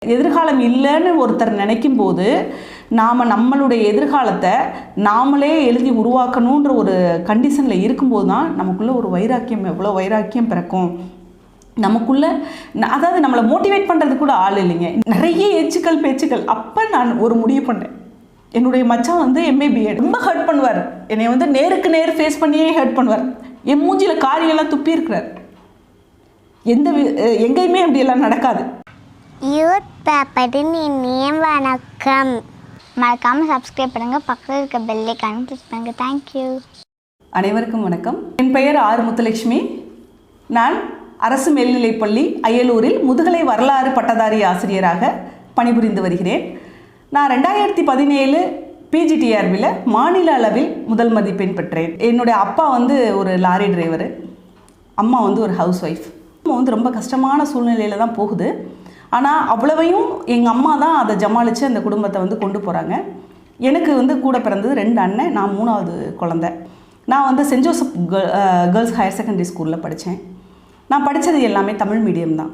எதிர்காலம் இல்லைன்னு ஒருத்தர் நினைக்கும் போது நாம் நம்மளுடைய எதிர்காலத்தை நாமளே எழுதி உருவாக்கணுன்ற ஒரு கண்டிஷனில் இருக்கும்போது தான் நமக்குள்ளே ஒரு வைராக்கியம், எவ்வளோ வைராக்கியம் பிறக்கும் நமக்குள்ளே. அதாவது நம்மளை மோட்டிவேட் பண்ணுறது கூட ஆள் இல்லைங்க, நிறைய ஏச்சுக்கள் பேச்சுக்கள். அப்போ நான் ஒரு முடிவு பண்ணேன். என்னுடைய மச்சான் வந்து எம்ஏ பிஎட் ரொம்ப ஹர்ட் பண்ணுவார், என்னை வந்து நேருக்கு நேர் ஃபேஸ் பண்ணியே ஹர்ட் பண்ணுவார். என் மூஞ்சியில் காரியெல்லாம் துப்பி இருக்கிறார். எங்கேயுமே அப்படியெல்லாம் நடக்காது. யூத் பேப்பரின் இனிய வணக்கம். மறக்காமல் சப்ஸ்கிரைப் பண்ணுங்கள், பக்கத்தில் இருக்க பெல் ஐகானை கிளிக் பண்ணுங்கள். தேங்க்யூ. அனைவருக்கும் வணக்கம். என் பெயர் ஆர் முத்துலட்சுமி. நான் அரசு மேல்நிலைப்பள்ளி அயலூரில் முதுகலை வரலாறு பட்டதாரி ஆசிரியராக பணிபுரிந்து வருகிறேன். நான் 2017 பிஜிடிஆர்பியில் மாநில அளவில் முதல் மதிப்பெண் பெற்றேன். என்னுடைய அப்பா வந்து ஒரு லாரி டிரைவர், அம்மா வந்து ஒரு ஹவுஸ் ஒய்ஃப். அம்மா வந்து ரொம்ப கஷ்டமான சூழ்நிலையில் தான் போகுது. ஆனால் அவ்வளவையும் எங்கள் அம்மா தான் அதை ஜமாளித்து அந்த குடும்பத்தை வந்து கொண்டு போகிறாங்க. எனக்கு வந்து கூட பிறந்தது 2 அண்ணன், நான் 3வது குழந்தை. நான் வந்து saint Joseph girls higher secondary ஸ்கூலில் படித்தேன். நான் படித்தது எல்லாமே தமிழ் மீடியம் தான்.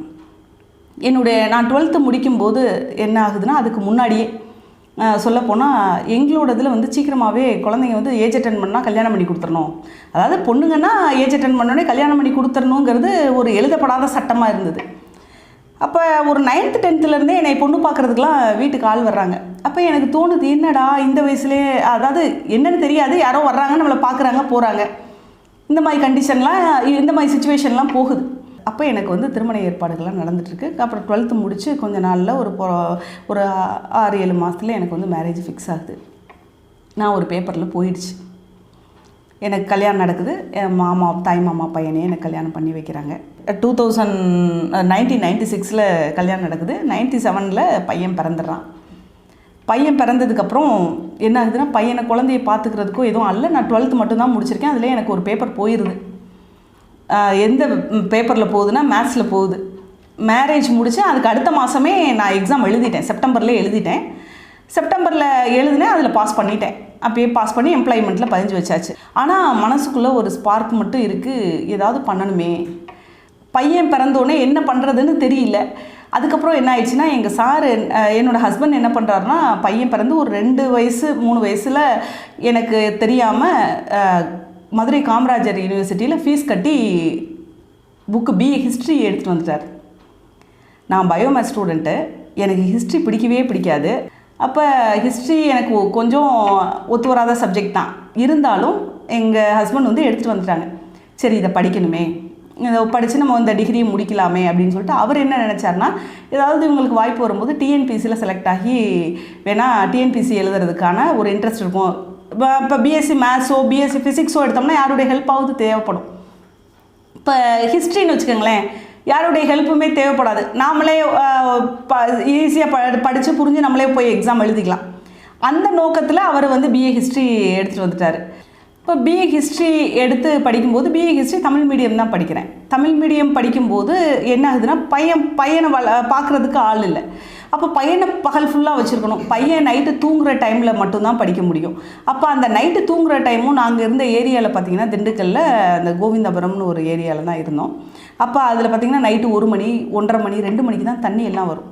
நான் 12th முடிக்கும்போது என்ன ஆகுதுன்னா, அதுக்கு முன்னாடியே சொல்லப்போனால் எங்களோடதில் வந்து சீக்கிரமாகவே குழந்தைங்க வந்து ஏஜ் அட்டன் பண்ணால் கல்யாணம் பண்ணி கொடுத்துடணும். அதாவது பொண்ணுங்கன்னா ஏஜ் அட்டன் பண்ணோடனே கல்யாணம் பண்ணி கொடுத்துடணுங்கிறது ஒரு எழுதப்படாத சட்டமாக இருந்தது. அப்போ ஒரு 9th 10thலேருந்தே என்னை பொண்ணு பார்க்குறதுக்கெலாம் வீட்டுக்கு ஆள் வர்றாங்க. அப்போ எனக்கு தோணுது, என்னடா இந்த வயசுலேயே, அதாவது என்னென்னு தெரியாது, யாரோ வர்றாங்க, நம்மளை பார்க்குறாங்க போகிறாங்க, இந்த மாதிரி கண்டிஷன்லாம், இந்த மாதிரி சுச்சுவேஷன்லாம் போகுது. அப்போ எனக்கு வந்து திருமண ஏற்பாடுகள்லாம் நடந்துகிட்ருக்கு. அப்புறம் 12th முடித்து கொஞ்ச நாளில் ஒரு 6-7 மாதத்தில் எனக்கு வந்து மேரேஜ் ஃபிக்ஸ் ஆகுது. நான் ஒரு பேப்பரில் போயிடுச்சு, எனக்கு கல்யாணம் நடக்குது. என் தாய் மாமா பையனே எனக்கு கல்யாணம் பண்ணி வைக்கிறாங்க. 1996 கல்யாணம் நடக்குது. 97 பையன் பிறந்துடுறான். பையன் பிறந்ததுக்கப்புறம் என்ன ஆகுதுன்னா, பையனை குழந்தைய பார்த்துக்கிறதுக்கும் எதுவும் அல்ல. நான் 12th மட்டும்தான் முடிச்சிருக்கேன். அதில் எனக்கு ஒரு பேப்பர் போயிடுது. எந்த பேப்பரில் போகுதுன்னா மேத்ஸில் போகுது. மேரேஜ் முடித்தேன். அதுக்கு அடுத்த மாதமே நான் எக்ஸாம் எழுதிட்டேன். செப்டம்பரில் எழுதிட்டேன். செப்டம்பரில் எழுதினேன், அதில் பாஸ் பண்ணிட்டேன். அப்பயே பாஸ் பண்ணி எம்ப்ளாய்மெண்ட்டில் பதிஞ்சு வச்சாச்சு. ஆனால் மனசுக்குள்ளே ஒரு ஸ்பார்க் மட்டும் இருக்குது, ஏதாவது பண்ணணுமே. பையன் பிறந்தோடனே என்ன பண்ணுறதுன்னு தெரியல. அதுக்கப்புறம் என்ன ஆயிடுச்சுன்னா, எங்கள் சார், என்னோடய ஹஸ்பண்ட் என்ன பண்ணுறாருனா, பையன் பிறந்து ஒரு 2 வயசு 3 வயசில் எனக்கு தெரியாமல் மதுரை காமராஜர் யூனிவர்சிட்டியில் ஃபீஸ் கட்டி புக்கு பிஏ ஹிஸ்ட்ரி எடுத்துகிட்டு வந்துட்டார். நான் பயோமேத்ஸ் ஸ்டூடெண்ட்டு, எனக்கு ஹிஸ்ட்ரி பிடிக்கவே பிடிக்காது. அப்போ ஹிஸ்ட்ரி எனக்கு கொஞ்சம் ஒத்து வராத சப்ஜெக்ட் தான். இருந்தாலும் எங்கள் ஹஸ்பண்ட் வந்து எடுத்துகிட்டு வந்துட்டாங்க. சரி, இதை படிக்கணுமே, இதை படித்து நம்ம இந்த டிகிரியை முடிக்கலாமே அப்படின்னு சொல்லிட்டு அவர் என்ன நினச்சார்னா, ஏதாவது இவங்களுக்கு வாய்ப்பு வரும்போது டிஎன்பிசியில் செலக்ட் ஆகி வேணால் டிஎன்பிசி எழுதுறதுக்கான ஒரு இன்ட்ரெஸ்ட் இருக்கும். இப்போ பிஎஸ்சி மேத்ஸோ பிஎஸ்சி ஃபிசிக்ஸோ எடுத்தோம்னா யாருடைய ஹெல்ப்பாவது தேவைப்படும். இப்போ ஹிஸ்ட்ரின்னு வச்சுக்கோங்களேன், யாருடைய ஹெல்ப்புமே தேவைப்படாது. நாமளே ஈஸியாக படித்து புரிஞ்சு நம்மளே போய் எக்ஸாம் எழுதிக்கலாம். அந்த நோக்கத்தில் அவர் வந்து பிஏ ஹிஸ்ட்ரி எடுத்துகிட்டு வந்துட்டார். இப்போ பிஏ ஹிஸ்ட்ரி எடுத்து படிக்கும்போது, பிஏ ஹிஸ்ட்ரி தமிழ் மீடியம் தான் படிக்கிறேன். தமிழ் மீடியம் படிக்கும்போது என்ன ஆகுதுன்னா, பையனை பார்க்குறதுக்கு ஆள் இல்லை. அப்போ பையனை பகல் ஃபுல்லாக வச்சுருக்கணும். பையன் நைட்டு தூங்குகிற டைமில் மட்டும்தான் படிக்க முடியும். அப்போ அந்த நைட்டு தூங்குகிற டைமும் நாங்கள் இருந்த ஏரியாவில் பார்த்திங்கன்னா, திண்டுக்கல்லில் அந்த கோவிந்தபுரம்னு ஒரு ஏரியாவில் தான் இருந்தோம். அப்போ அதில் பார்த்திங்கன்னா நைட்டு 1 மணி 1:30 மணி 2 மணிக்கு தான் தண்ணி எல்லாம் வரும்.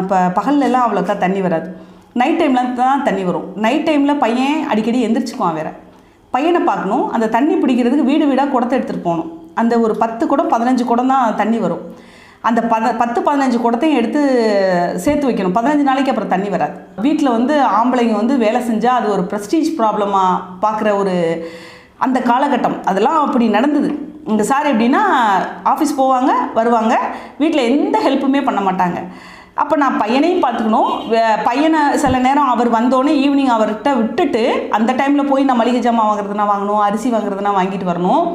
இப்போ பகல்லெல்லாம் அவ்வளோக்கா தண்ணி வராது, நைட் டைமில் தான் தண்ணி வரும். நைட் டைமில் பையன் அடிக்கடி எந்திரிச்சுக்குவான். வேறு பையனை பார்க்கணும். அந்த தண்ணி பிடிக்கிறதுக்கு வீடு வீடாக குடத்தை எடுத்துகிட்டு போகணும். அந்த ஒரு 10 குடம் 15 குடம் தான் தண்ணி வரும். அந்த 10-15 குடத்தையும் எடுத்து சேர்த்து வைக்கணும். 15 நாளைக்கு அப்புறம் தண்ணி வராது. வீட்டில் வந்து ஆம்பளைங்க வந்து வேலை செஞ்சால் அது ஒரு ப்ரெஸ்டீஜ் ப்ராப்ளமாக பார்க்குற ஒரு அந்த காலகட்டம் அதெல்லாம் அப்படி நடந்தது. இந்த சார் எப்படின்னா, ஆஃபீஸ் போவாங்க, வருவாங்க, வீட்டில் எந்த ஹெல்ப்புமே பண்ண மாட்டாங்க. அப்போ நான் பையனையும் பார்த்துக்கணும். பையனை சில நேரம் அவர் வந்தோடனே ஈவினிங் அவர்கிட்ட விட்டுட்டு அந்த டைமில் போய் நான் மளிகை ஜாமான் வாங்குறதுனா வாங்கணும், அரிசி வாங்குறதுனா வாங்கிட்டு வரணும்.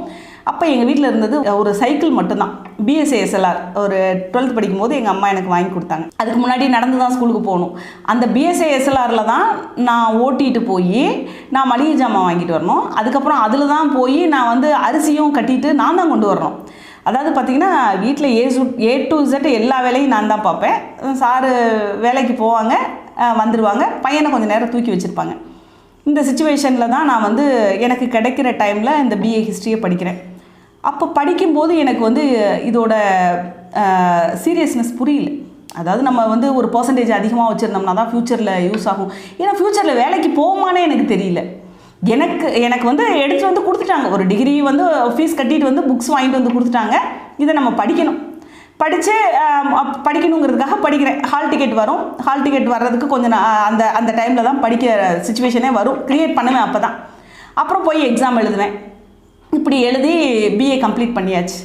அப்போ எங்கள் வீட்டில் இருந்தது ஒரு சைக்கிள் மட்டும்தான். பிஎஸ்ஏ எஸ்எல்ஆர் ஒரு 12th படிக்கும்போது எங்கள் அம்மா எனக்கு வாங்கி கொடுத்தாங்க. அதுக்கு முன்னாடி நடந்து தான் ஸ்கூலுக்கு போகணும். அந்த பிஎஸ்ஏ எஸ்எல்ஆரில் தான் நான் ஓட்டிகிட்டு போய் நான் மளிகை ஜாமான் வாங்கிட்டு வரணும். அதுக்கப்புறம் அதில் தான் போய் நான் வந்து அரிசியும் கட்டிட்டு நான் தான் கொண்டு வரணும். அதாவது பார்த்திங்கன்னா, வீட்டில் A to Z எல்லா வேலையும் நான் தான் பார்ப்பேன். சாரு வேலைக்கு போவாங்க, வந்துடுவாங்க, பையனை கொஞ்சம் நேரம் தூக்கி வச்சுருப்பாங்க. இந்த சிச்சுவேஷனில் தான் நான் வந்து எனக்கு கிடைக்கிற டைமில் இந்த பிஏ ஹிஸ்ட்ரியை படிக்கிறேன். அப்போ படிக்கும்போது எனக்கு வந்து இதோட சீரியஸ்னஸ் புரியல. அதாவது நம்ம வந்து ஒரு பர்சன்டேஜ் அதிகமாக வச்சுருந்தோம்னா தான் ஃப்யூச்சரில் யூஸ் ஆகும். ஏன்னா ஃப்யூச்சரில் வேலைக்கு போகுமானே எனக்கு தெரியல. எனக்கு வந்து எடுத்துகிட்டு வந்து கொடுத்துட்டாங்க, ஒரு டிகிரி வந்து ஃபீஸ் கட்டிட்டு வந்து புக்ஸ் வாங்கிட்டு வந்து கொடுத்துட்டாங்க. இதை நம்ம படிக்கணும், படித்து படிக்கணுங்கிறதுக்காக படிக்கிறேன். ஹால் டிக்கெட் வரும், ஹால் டிக்கெட் வர்றதுக்கு கொஞ்சம் அந்த டைமில் தான் படிக்கிற சுச்சுவேஷனே வரும், க்ரியேட் பண்ணுவேன் அப்போ தான். அப்புறம் போய் எக்ஸாம் எழுதுவேன். இப்படி எழுதி பிஏ கம்ப்ளீட் பண்ணியாச்சு.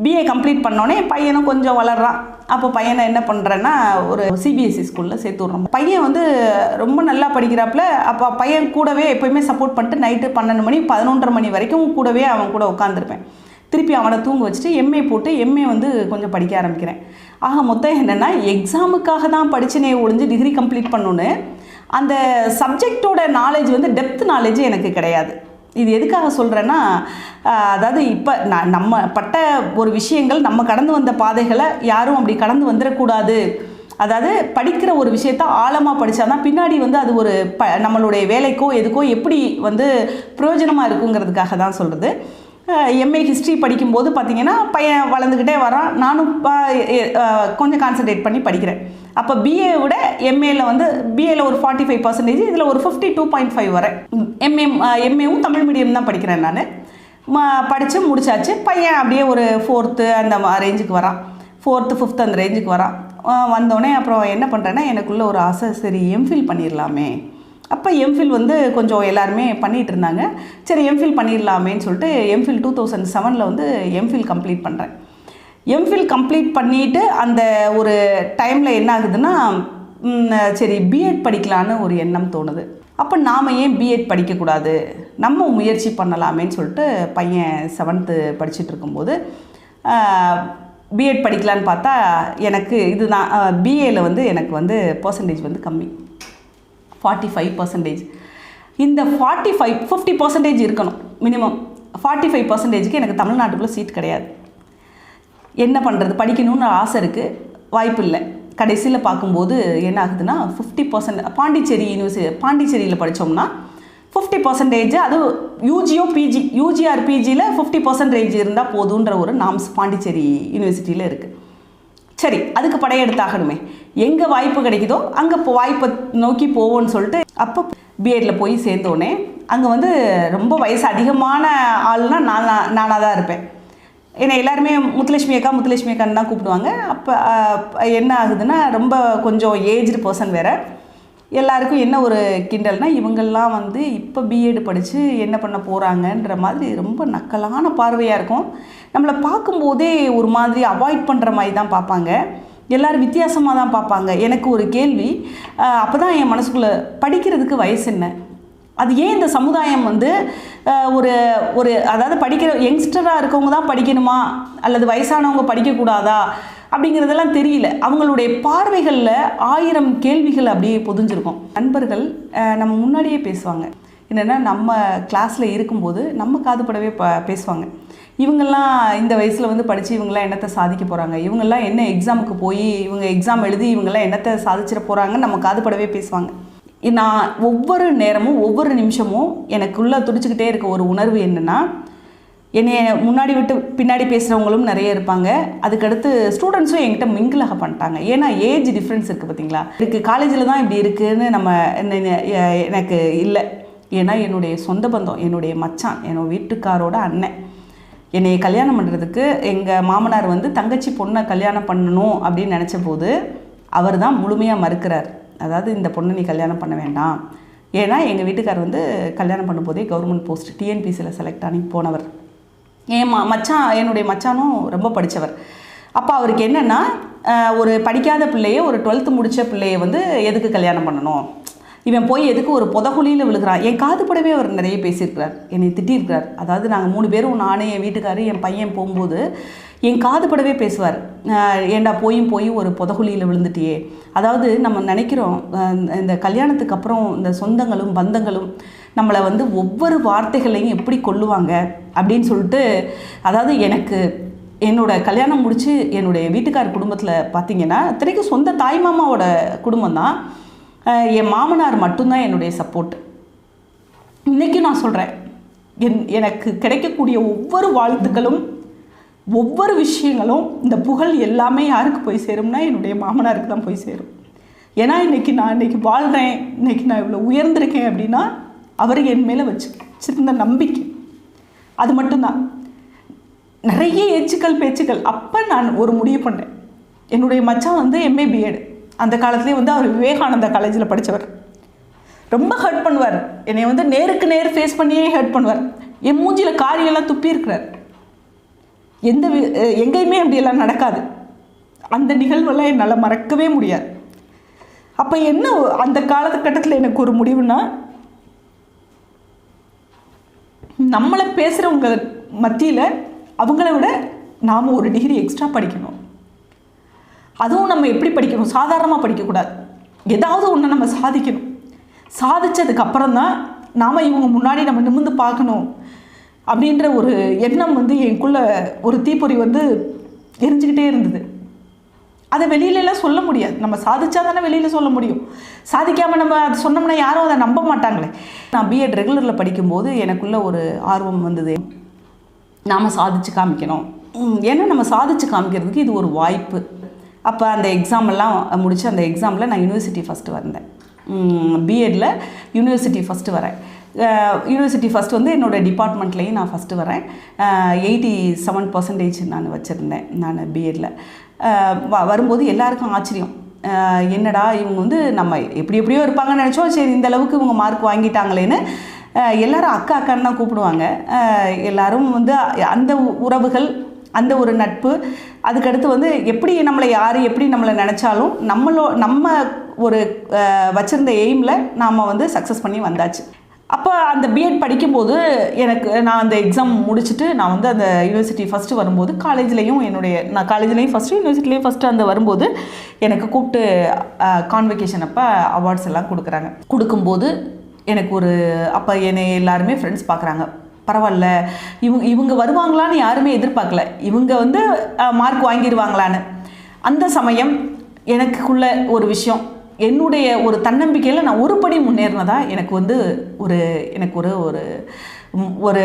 பிஏ கம்ப்ளீட் பண்ணோடனே பையனும் கொஞ்சம் வளர்றான். அப்போ பையனை என்ன பண்ணுறேன்னா ஒரு சிபிஎஸ்சி ஸ்கூலில் சேர்த்து விட்றோம். பையன் வந்து ரொம்ப நல்லா படிக்கிறாப்புல. அப்போ பையன் கூடவே எப்போயுமே சப்போர்ட் பண்ணிட்டு நைட்டு 12 மணி 11:30 மணி வரைக்கும் கூடவே அவன் கூட உட்காந்துருப்பேன். திருப்பி அவனை தூங்க வச்சுட்டு எம்ஏ போட்டு எம்ஏ வந்து கொஞ்சம் படிக்க ஆரம்பிக்கிறேன். ஆக மொத்தம் என்னென்னா எக்ஸாமுக்காக தான் படிச்சுனே ஒழிஞ்சு டிகிரி கம்ப்ளீட் பண்ணோன்னு அந்த சப்ஜெக்டோட நாலேஜ் வந்து டெப்த் நாலேஜ் எனக்கு கிடையாது. இது எதுக்காக சொல்கிறேன்னா, அதாவது இப்போ நம்ம பட்ட ஒரு விஷயங்கள், நம்ம கடந்து வந்த பாதைகளை யாரும் அப்படி கடந்து வந்துடக்கூடாது. அதாவது படிக்கிற ஒரு விஷயத்த ஆழமாக படித்தா தான் பின்னாடி வந்து அது ஒரு நம்மளுடைய வேலைக்கோ எதுக்கோ எப்படி வந்து பிரயோஜனமாக இருக்குங்கிறதுக்காக தான் சொல்கிறது. எம்ஏ ஹிஸ்ட்ரி படிக்கும்போது பார்த்திங்கன்னா பையன் வளர்ந்துக்கிட்டே வரான். நானும் கொஞ்சம் கான்சன்ட்ரேட் பண்ணி படிக்கிறேன். அப்போ பிஏ விட எம்ஏல வந்து பிஏல ஒரு 45%, இதில் ஒரு 52.5 வரேன். எம்ஏவும் தமிழ் மீடியம் தான் படிக்கிறேன் நான். படித்து முடிச்சாச்சு. பையன் அப்படியே ஒரு 4th அந்த ரேஞ்சுக்கு வரான், 4th 5th அந்த ரேஞ்சுக்கு வரான். வந்தோடனே அப்புறம் என்ன பண்ணுறேன்னா எனக்குள்ளே ஒரு ஆசை, சரி எம்ஃபில் பண்ணிடலாமே. அப்போ எம்ஃபில் வந்து கொஞ்சம் எல்லாருமே பண்ணிகிட்டு இருந்தாங்க. சரி எம்ஃபில் பண்ணிடலாமேன்னு சொல்லிட்டு எம்ஃபில் 2007 வந்து எம்ஃபில் கம்ப்ளீட் பண்ணுறேன். எம்ஃபில் கம்ப்ளீட் பண்ணிவிட்டு அந்த ஒரு டைமில் என்ன ஆகுதுன்னா, சரி பிஎட் படிக்கலான்னு ஒரு எண்ணம் தோணுது. அப்போ நாம் ஏன் பிஎட் படிக்கக்கூடாது, நம்ம முயற்சி பண்ணலாமேன்னு சொல்லிட்டு பையன் 7th படிச்சுட்டு இருக்கும்போது பிஎட் படிக்கலான்னு பார்த்தா எனக்கு இதுதான் பிஏயில் வந்து எனக்கு வந்து பர்சன்டேஜ் வந்து கம்மி, 45%. இந்த 50% இருக்கணும் மினிமம். 45%க்கு எனக்கு தமிழ்நாட்டுக்குள்ளே சீட் கிடையாது. என்ன பண்ணுறது, படிக்கணும்னு ஆசை இருக்குது, வாய்ப்பு இல்லை. கடைசியில் பார்க்கும்போது என்ன ஆகுதுன்னா 50% பாண்டிச்சேரியில் படித்தோம்னா 50%, அது யூஜியோ பிஜி, யூஜிஆர் பிஜியில் 50% இருந்தால் போதுன்ற ஒரு நாம்ஸ் பாண்டிச்சேரி யூனிவர்சிட்டியில் இருக்குது. சரி, அதுக்கு படையெடுத்தாகணுமே, எங்கே வாய்ப்பு கிடைக்குதோ அங்கே வாய்ப்பை நோக்கி போவோன்னு சொல்லிட்டு அப்போ பிஎட்டில் போய் சேர்ந்தோடனே அங்கே வந்து ரொம்ப வயசு அதிகமான ஆள்னால் நானாக தான் இருப்பேன். என்னை எல்லாருமே முத்துலட்சுமி அக்கான்னு தான் கூப்பிடுவாங்க. அப்போ என்ன ஆகுதுன்னா ரொம்ப கொஞ்சம் ஏஜ்டு பர்சன் வேறு. எல்லாருக்கும் என்ன ஒரு கிண்டல்னால், இவங்கெல்லாம் வந்து இப்போ பிஎட் படித்து என்ன பண்ண போகிறாங்கன்ற மாதிரி ரொம்ப நக்கலான பார்வையாக இருக்கும். நம்மளை பார்க்கும்போதே ஒரு மாதிரி அவாய்ட் பண்ணுற மாதிரி தான் பார்ப்பாங்க. எல்லோரும் வித்தியாசமாக தான் பார்ப்பாங்க. எனக்கு ஒரு கேள்வி, அப்போ தான் என் மனசுக்குள்ளே, படிக்கிறதுக்கு வயசு என்ன, அது ஏன் இந்த சமுதாயம் வந்து ஒரு அதாவது படிக்கிற யங்ஸ்டராக இருக்கவங்க தான் படிக்கணுமா அல்லது வயசானவங்க படிக்கக்கூடாதா அப்படிங்கிறதெல்லாம் தெரியல. அவங்களுடைய பார்வைகளில் 1000 கேள்விகள் அப்படியே பொதிஞ்சிருக்கும். நண்பர்கள் நம்ம முன்னாடியே பேசுவாங்க. என்னென்னா நம்ம கிளாஸில் இருக்கும்போது நம்ம காதுபடவே பேசுவாங்க. இவங்கெல்லாம் இந்த வயசில் வந்து படித்து இவங்கெல்லாம் என்னத்தை சாதிக்க போகிறாங்க, இவங்கெல்லாம் என்ன எக்ஸாமுக்கு போய் இவங்க எக்ஸாம் எழுதி இவங்கெல்லாம் என்னத்தை சாதிச்சிட போகிறாங்கன்னு நம்ம காதுபடவே பேசுவாங்க. நான் ஒவ்வொரு நேரமும் ஒவ்வொரு நிமிஷமும் எனக்குள்ளே துடிச்சிக்கிட்டே இருக்க ஒரு உணர்வு என்னென்னா, என்னை முன்னாடி விட்டு பின்னாடி பேசுகிறவங்களும் நிறைய இருப்பாங்க. அதுக்கடுத்து ஸ்டூடெண்ட்ஸும் என்கிட்ட மிங்கிளாக பண்ணிட்டாங்க. ஏன்னா ஏஜ் டிஃப்ரென்ஸ் இருக்குது பார்த்திங்களா. இருக்குது காலேஜில் தான் இப்படி இருக்குதுன்னு எனக்கு இல்லை. ஏன்னா என்னுடைய சொந்த பந்தம், என்னுடைய மச்சான், என்னோட வீட்டுக்காரோட அண்ணன் என்னை கல்யாணம் பண்ணுறதுக்கு எங்கள் மாமனார் வந்து தங்கச்சி பொண்ணை கல்யாணம் பண்ணணும் அப்படின்னு நினச்ச போது அவர் தான் முழுமையாக மறுக்கிறார். அதாவது இந்த பொண்ணை நீ கல்யாணம் பண்ண வேண்டாம். ஏன்னா எங்கள் வீட்டுக்கார் வந்து கல்யாணம் பண்ணும்போதே கவர்மெண்ட் போஸ்ட் டிஎன்பிசியில் செலக்ட் ஆகி போனவர். என்னுடைய மச்சானும் ரொம்ப படித்தவர். அப்போ அவருக்கு என்னென்னா, ஒரு படிக்காத பிள்ளையை, ஒரு 12th முடித்த பிள்ளையை வந்து எதுக்கு கல்யாணம் பண்ணணும், இவன் போய் எதுக்கு ஒரு புதகுழியில் விழுகிறான். என் காதுபடவே அவர் நிறைய பேசியிருக்கிறார், என்னை திட்டியிருக்கிறார். அதாவது நாங்கள் 3 பேரும், நானே, என் வீட்டுக்காரர், என் பையன் போகும்போது என் காதுபடவே பேசுவார். ஏண்டா போய் ஒரு புதகுழியில் விழுந்துட்டியே. அதாவது நம்ம நினைக்கிறோம் இந்த கல்யாணத்துக்கு அப்புறம் இந்த சொந்தங்களும் பந்தங்களும் நம்மளை வந்து ஒவ்வொரு வார்த்தைகளையும் எப்படி கொள்ளுவாங்க அப்படின்னு சொல்லிட்டு. அதாவது எனக்கு என்னோட கல்யாணம் முடித்து என்னுடைய வீட்டுக்கார் குடும்பத்தில் பார்த்திங்கன்னா இத்தனைக்கும் சொந்த தாய்மாமாவோட குடும்பம் தான். என் மாமனார் மட்டும்தான் என்னுடைய சப்போர்ட். இன்றைக்கும் நான் சொல்கிறேன், எனக்கு கிடைக்கக்கூடிய ஒவ்வொரு வாழ்த்துக்களும் ஒவ்வொரு விஷயங்களும் இந்த புகழ் எல்லாமே யாருக்கு போய் சேரும்னா என்னுடைய மாமனாருக்கு தான் போய் சேரும். ஏன்னா இன்றைக்கி நான் வாழ்கிறேன், இன்றைக்கி நான் இவ்வளோ உயர்ந்திருக்கேன் அப்படின்னா அவர் என் மேலே வச்சிருந்த நம்பிக்கை, அது மட்டும்தான். நிறைய எச்சுக்கள் பேச்சுக்கள். அப்போ நான் ஒரு முடிவு பண்ணேன். என்னுடைய மச்சான் வந்து MA BEd, அந்த காலத்துலேயே வந்து அவர் விவேகானந்தா காலேஜில் படித்தவர். ரொம்ப ஹர்ட் பண்ணுவார் என்னை, வந்து நேருக்கு நேர் ஃபேஸ் பண்ணியே ஹர்ட் பண்ணுவார். என் மூஞ்சியில் காரியெல்லாம் துப்பி இருக்கிறார். எங்கேயுமே அப்படியெல்லாம் நடக்காது. அந்த நிகழ்வெல்லாம் என்னால் மறக்கவே முடியாது. அப்போ என்ன அந்த காலகட்டத்தில் எனக்கு ஒரு முடிவுனா, நம்மளை பேசுகிறவங்க மத்தியில் அவங்கள விட நாம் ஒரு டிகிரி எக்ஸ்ட்ரா படிக்கணும். அதுவும் நம்ம எப்படி படிக்கணும்? சாதாரணமாக படிக்கக்கூடாது. ஏதாவது ஒன்று நம்ம சாதிக்கணும். சாதித்ததுக்கப்புறம் தான் நாம் இவங்க முன்னாடி நம்ம நிமிர்ந்து பார்க்கணும் அப்படின்ற ஒரு எண்ணம் வந்து எனக்குள்ளே ஒரு தீப்பொறி வந்து எரிஞ்சுக்கிட்டே இருந்தது. அதை வெளியிலலாம் சொல்ல முடியாது. நம்ம சாதிச்சா தானே வெளியில் சொல்ல முடியும். சாதிக்காமல் நம்ம அது சொன்னோம்னா யாரும் அதை நம்ப மாட்டாங்களே. நான் BEd ரெகுலரில் படிக்கும்போது எனக்குள்ளே ஒரு ஆர்வம் வந்தது, நாம் சாதிச்சு காமிக்கணும். ஏன்னா நம்ம சாதிச்சு காமிக்கிறதுக்கு இது ஒரு வாய்ப்பு. அப்போ அந்த எக்ஸாமெல்லாம் முடித்து அந்த எக்ஸாமில் நான் யூனிவர்சிட்டி ஃபஸ்ட்டு வந்தேன். BEdல யூனிவர்சிட்டி ஃபஸ்ட்டு வரேன். யூனிவர்சிட்டி ஃபஸ்ட் வந்து என்னோடய டிபார்ட்மெண்ட்லேயும் நான் ஃபஸ்ட்டு வரேன். 87% நான் வச்சுருந்தேன் நான் BEdல. வரும்போது எல்லாருக்கும் ஆச்சரியம், என்னடா இவங்க வந்து நம்ம எப்படியோ இருப்பாங்கன்னு நினச்சோம். சரி, இந்த அளவுக்கு இவங்க மார்க் வாங்கிட்டாங்களேன்னு எல்லாரும் அக்கா அக்கான்னு தான் கூப்பிடுவாங்க. எல்லாரும் வந்து அந்த உறவுகள், அந்த ஒரு நட்பு, அதுக்கடுத்து வந்து யார் எப்படி நம்மளை நினச்சாலும் நம்ம ஒரு வச்சுருந்த எய்மில் நாம் வந்து சக்ஸஸ் பண்ணி வந்தாச்சு. அப்போ அந்த BEd படிக்கும்போது நான் அந்த எக்ஸாம் முடிச்சுட்டு நான் வந்து அந்த யூனிவர்சிட்டி ஃபஸ்ட்டு வரும்போது நான் காலேஜ்லேயும் ஃபஸ்ட்டு யூனிவர்சிட்டிலேயும் ஃபஸ்ட்டு அந்த வரும்போது எனக்கு கூப்பிட்டு கான்வெகேஷன் அப்போ அவார்ட்ஸ் எல்லாம் கொடுக்கும்போது எனக்கு அப்போ என்னை எல்லாருமே ஃப்ரெண்ட்ஸ் பார்க்குறாங்க. பரவாயில்ல, இவங்க வருவாங்களான்னு யாருமே எதிர்பார்க்கல, இவங்க வந்து மார்க் வாங்கிடுவாங்களான்னு. அந்த சமயம் எனக்குள்ள ஒரு விஷயம், என்னுடைய ஒரு தன்னம்பிக்கையில் நான் ஒரு படி முன்னேறினதா எனக்கு வந்து ஒரு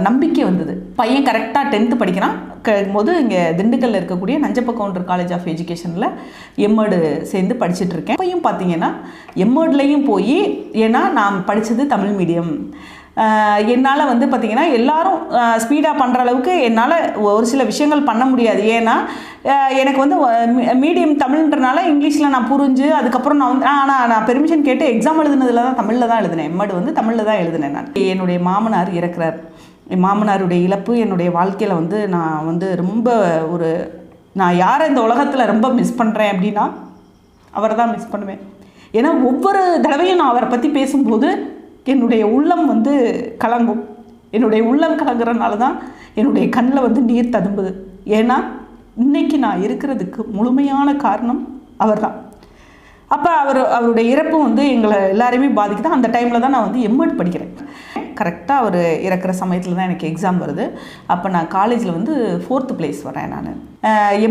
நம்பிக்கை வந்தது. பையன் கரெக்டாக 10th படிக்கிறான் போது இங்கே திண்டுக்கல்லில் இருக்கக்கூடிய Nanjappa counter college of எஜுகேஷனில் MEd சேர்ந்து படிச்சுட்டு இருக்கேன். அப்பையும் பார்த்தீங்கன்னா MEdலையும் போய், ஏன்னா நான் படித்தது தமிழ் மீடியம், என்னால் வந்து பார்த்திங்கன்னா எல்லாரும் ஸ்பீடாக பண்ணுற அளவுக்கு என்னால் ஒரு சில விஷயங்கள் பண்ண முடியாது. ஏன்னா எனக்கு வந்து மீடியம் தமிழ்ன்றனால இங்கிலீஷில் நான் புரிஞ்சு அதுக்கப்புறம் நான் பெர்மிஷன் கேட்டு எக்ஸாம் எழுதுனதில் தான் தமிழில் தான் எழுதினேன். MEd வந்து தமிழில் தான் எழுதினேன். நான் என்னுடைய மாமனார் இறக்குறார். என் மாமனாருடைய இழப்பு என்னுடைய வாழ்க்கையில் வந்து நான் வந்து ரொம்ப நான் யாரை இந்த உலகத்தில் ரொம்ப மிஸ் பண்ணுறேன் அப்படின்னா அவரை தான் மிஸ் பண்ணுவேன். ஏன்னா ஒவ்வொரு தடவையும் நான் அவரை பற்றி பேசும்போது என்னுடைய உள்ளம் வந்து கலங்கும். என்னுடைய உள்ளம் கலங்குறதுனால தான் என்னுடைய கண்ணில் வந்து நீர் ததும்புது. ஏன்னா இன்றைக்கி நான் இருக்கிறதுக்கு முழுமையான காரணம் அவர் தான். அப்போ அவருடைய இறப்பு வந்து எங்களை எல்லாரையுமே பாதிக்குது. அந்த டைமில் தான் நான் வந்து MEd படிக்கிறேன். கரெக்டாக அவர் இறக்குற சமயத்தில் தான் எனக்கு எக்ஸாம் வருது. அப்போ நான் காலேஜில் வந்து 4th place வரேன். நான்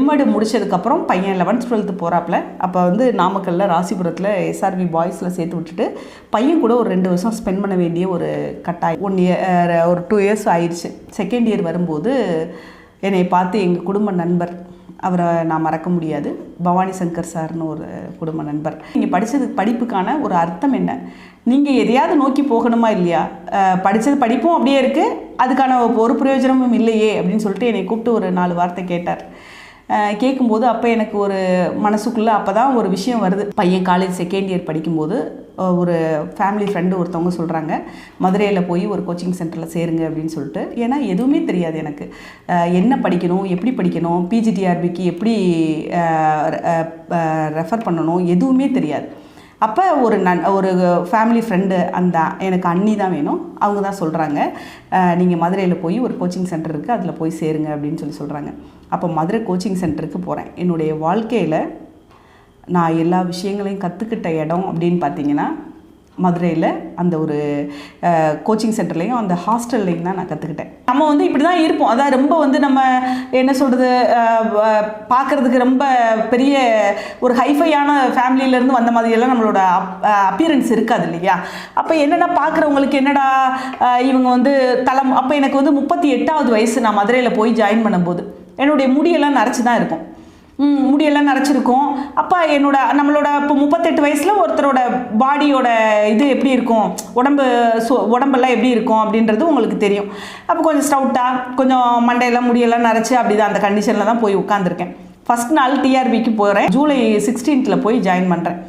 MEd முடித்ததுக்கப்புறம் பையன் 11th 12th போகிறாப்புல. அப்போ வந்து நாமக்கல்லில் ராசிபுரத்தில் SRV பாய்ஸில் சேர்த்து விட்டுட்டு பையன் கூட ஒரு 2 வருஷம் ஸ்பெண்ட் பண்ண வேண்டிய ஒரு கட்டாயம். 1 year ஒரு 2 years ஆயிடுச்சு. 2nd year வரும்போது என்னை பார்த்து எங்கள் குடும்ப நண்பர், அவரை நான் மறக்க முடியாது, பவானி சங்கர் சார்னு ஒரு குடும்ப நண்பர், நீங்கள் படித்தது படிப்புக்கான ஒரு அர்த்தம் என்ன, நீங்கள் எதையாவது நோக்கி போகணுமா இல்லையா, படித்தது படிப்பும் அப்படியே இருக்குது, அதுக்கான ஒரு பிரயோஜனமும் இல்லையே அப்படின்னு சொல்லிட்டு என்னை கூப்பிட்டு ஒரு 4 வார்த்தை கேட்டார். கேட்கும்போது அப்போ எனக்கு ஒரு மனசுக்குள்ளே அப்போ தான் ஒரு விஷயம் வருது. பையன் காலேஜ் 2nd year படிக்கும்போது ஒரு ஃபேமிலி ஃப்ரெண்டு ஒருத்தவங்க சொல்கிறாங்க, மதுரையில் போய் ஒரு கோச்சிங் சென்டரில் சேருங்க அப்படின்னு சொல்லிட்டு. ஏன்னா எதுவுமே தெரியாது எனக்கு, என்ன படிக்கணும், எப்படி படிக்கணும், PGTRBக்கு எப்படி ரெஃபர் பண்ணணும், எதுவுமே தெரியாது. அப்போ ஒரு ஃபேமிலி ஃப்ரெண்டு, அந்த எனக்கு அண்ணி தான் வேணும், அவங்க தான் சொல்கிறாங்க, நீங்கள் மதுரையில் போய் ஒரு கோச்சிங் சென்டர் இருக்குது, அதில் போய் சேருங்க அப்படின்னு சொல்கிறாங்க. அப்போ மதுரை கோச்சிங் சென்டருக்கு போகிறேன். என்னுடைய வாழ்க்கையில் நான் எல்லா விஷயங்களையும் கற்றுக்கிட்ட இடம் அப்படின்னு பார்த்தீங்கன்னா மதுரையில் அந்த ஒரு கோச்சிங் சென்டர்லேயும் அந்த ஹாஸ்டல்லையும் தான் நான் கற்றுக்கிட்டேன். நம்ம வந்து இப்படி தான் இருப்போம். அதான் ரொம்ப வந்து நம்ம என்ன சொல்கிறது, பார்க்குறதுக்கு ரொம்ப பெரிய ஒரு ஹைஃபையான ஃபேமிலியிலேருந்து வந்த மாதிரியெல்லாம் நம்மளோட அப்பியரன்ஸ் இருக்காது இல்லையா. அப்போ என்னென்னா பார்க்குறவங்களுக்கு என்னடா இவங்க வந்து அப்போ எனக்கு வந்து 38வது வயசு நான் மதுரையில் போய் ஜாயின் பண்ணும்போது என்னுடைய முடியெல்லாம் நரைச்சி தான் இருக்கும். முடியெல்லாம் நரைச்சிருக்கும். அப்போ நம்மளோட இப்போ 38 வயசில் ஒருத்தரோட பாடியோட இது எப்படி இருக்கும், உடம்பெல்லாம் எப்படி இருக்கும் அப்படின்றது உங்களுக்கு தெரியும். அப்போ கொஞ்சம் ஸ்டவுட்டாக கொஞ்சம் மண்டையெல்லாம் முடியெல்லாம் நரைச்சி அப்படி தான் அந்த கண்டிஷனில் தான் போய் உட்காந்துருக்கேன். ஃபஸ்ட் நாள் டிஆர்பிக்கு போகிறேன். ஜூலை 16th போய் ஜாயின் பண்ணுறேன்.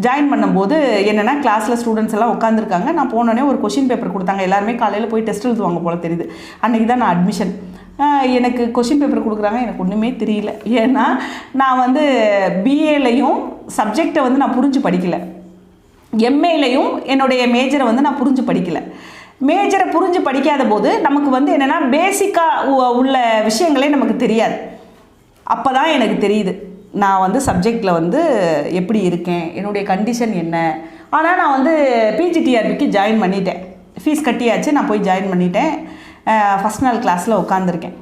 ஜாயின் பண்ணும்போது என்னென்னா கிளாஸில் ஸ்டூடெண்ட்ஸ் எல்லாம் உட்காந்துருக்காங்க. நான் போனோடனே ஒரு கொஷின் பேப்பர் கொடுத்தாங்க. எல்லாருமே காலையில் போய் டெஸ்ட் எழுதுவாங்க போல தெரியுது. அன்றைக்கி தான் நான் அட்மிஷன். எனக்கு கொஷின் பேப்பர் கொடுக்குறாங்க. எனக்கு ஒன்றுமே தெரியல. ஏன்னா நான் வந்து பிஏலையும் சப்ஜெக்டை வந்து நான் புரிஞ்சு படிக்கலை, எம்ஏலையும் என்னுடைய மேஜரை வந்து நான் புரிஞ்சு படிக்கலை. மேஜரை புரிஞ்சு படிக்காத போது நமக்கு வந்து என்னென்னா பேசிக்காக உள்ள விஷயங்களே நமக்கு தெரியாது. அப்போ தான் எனக்கு தெரியுது நான் வந்து சப்ஜெக்டில் வந்து எப்படி இருக்கேன், என்னுடைய கண்டிஷன் என்ன. ஆனால் நான் வந்து பிஜிடிஆர்பிக்கு ஜாயின் பண்ணிட்டேன். ஃபீஸ் கட்டியாச்சு. நான் போய் ஜாயின் பண்ணிட்டேன். ஃபஸ்ட் நாள் கிளாஸில் உட்காந்துருக்கேன்.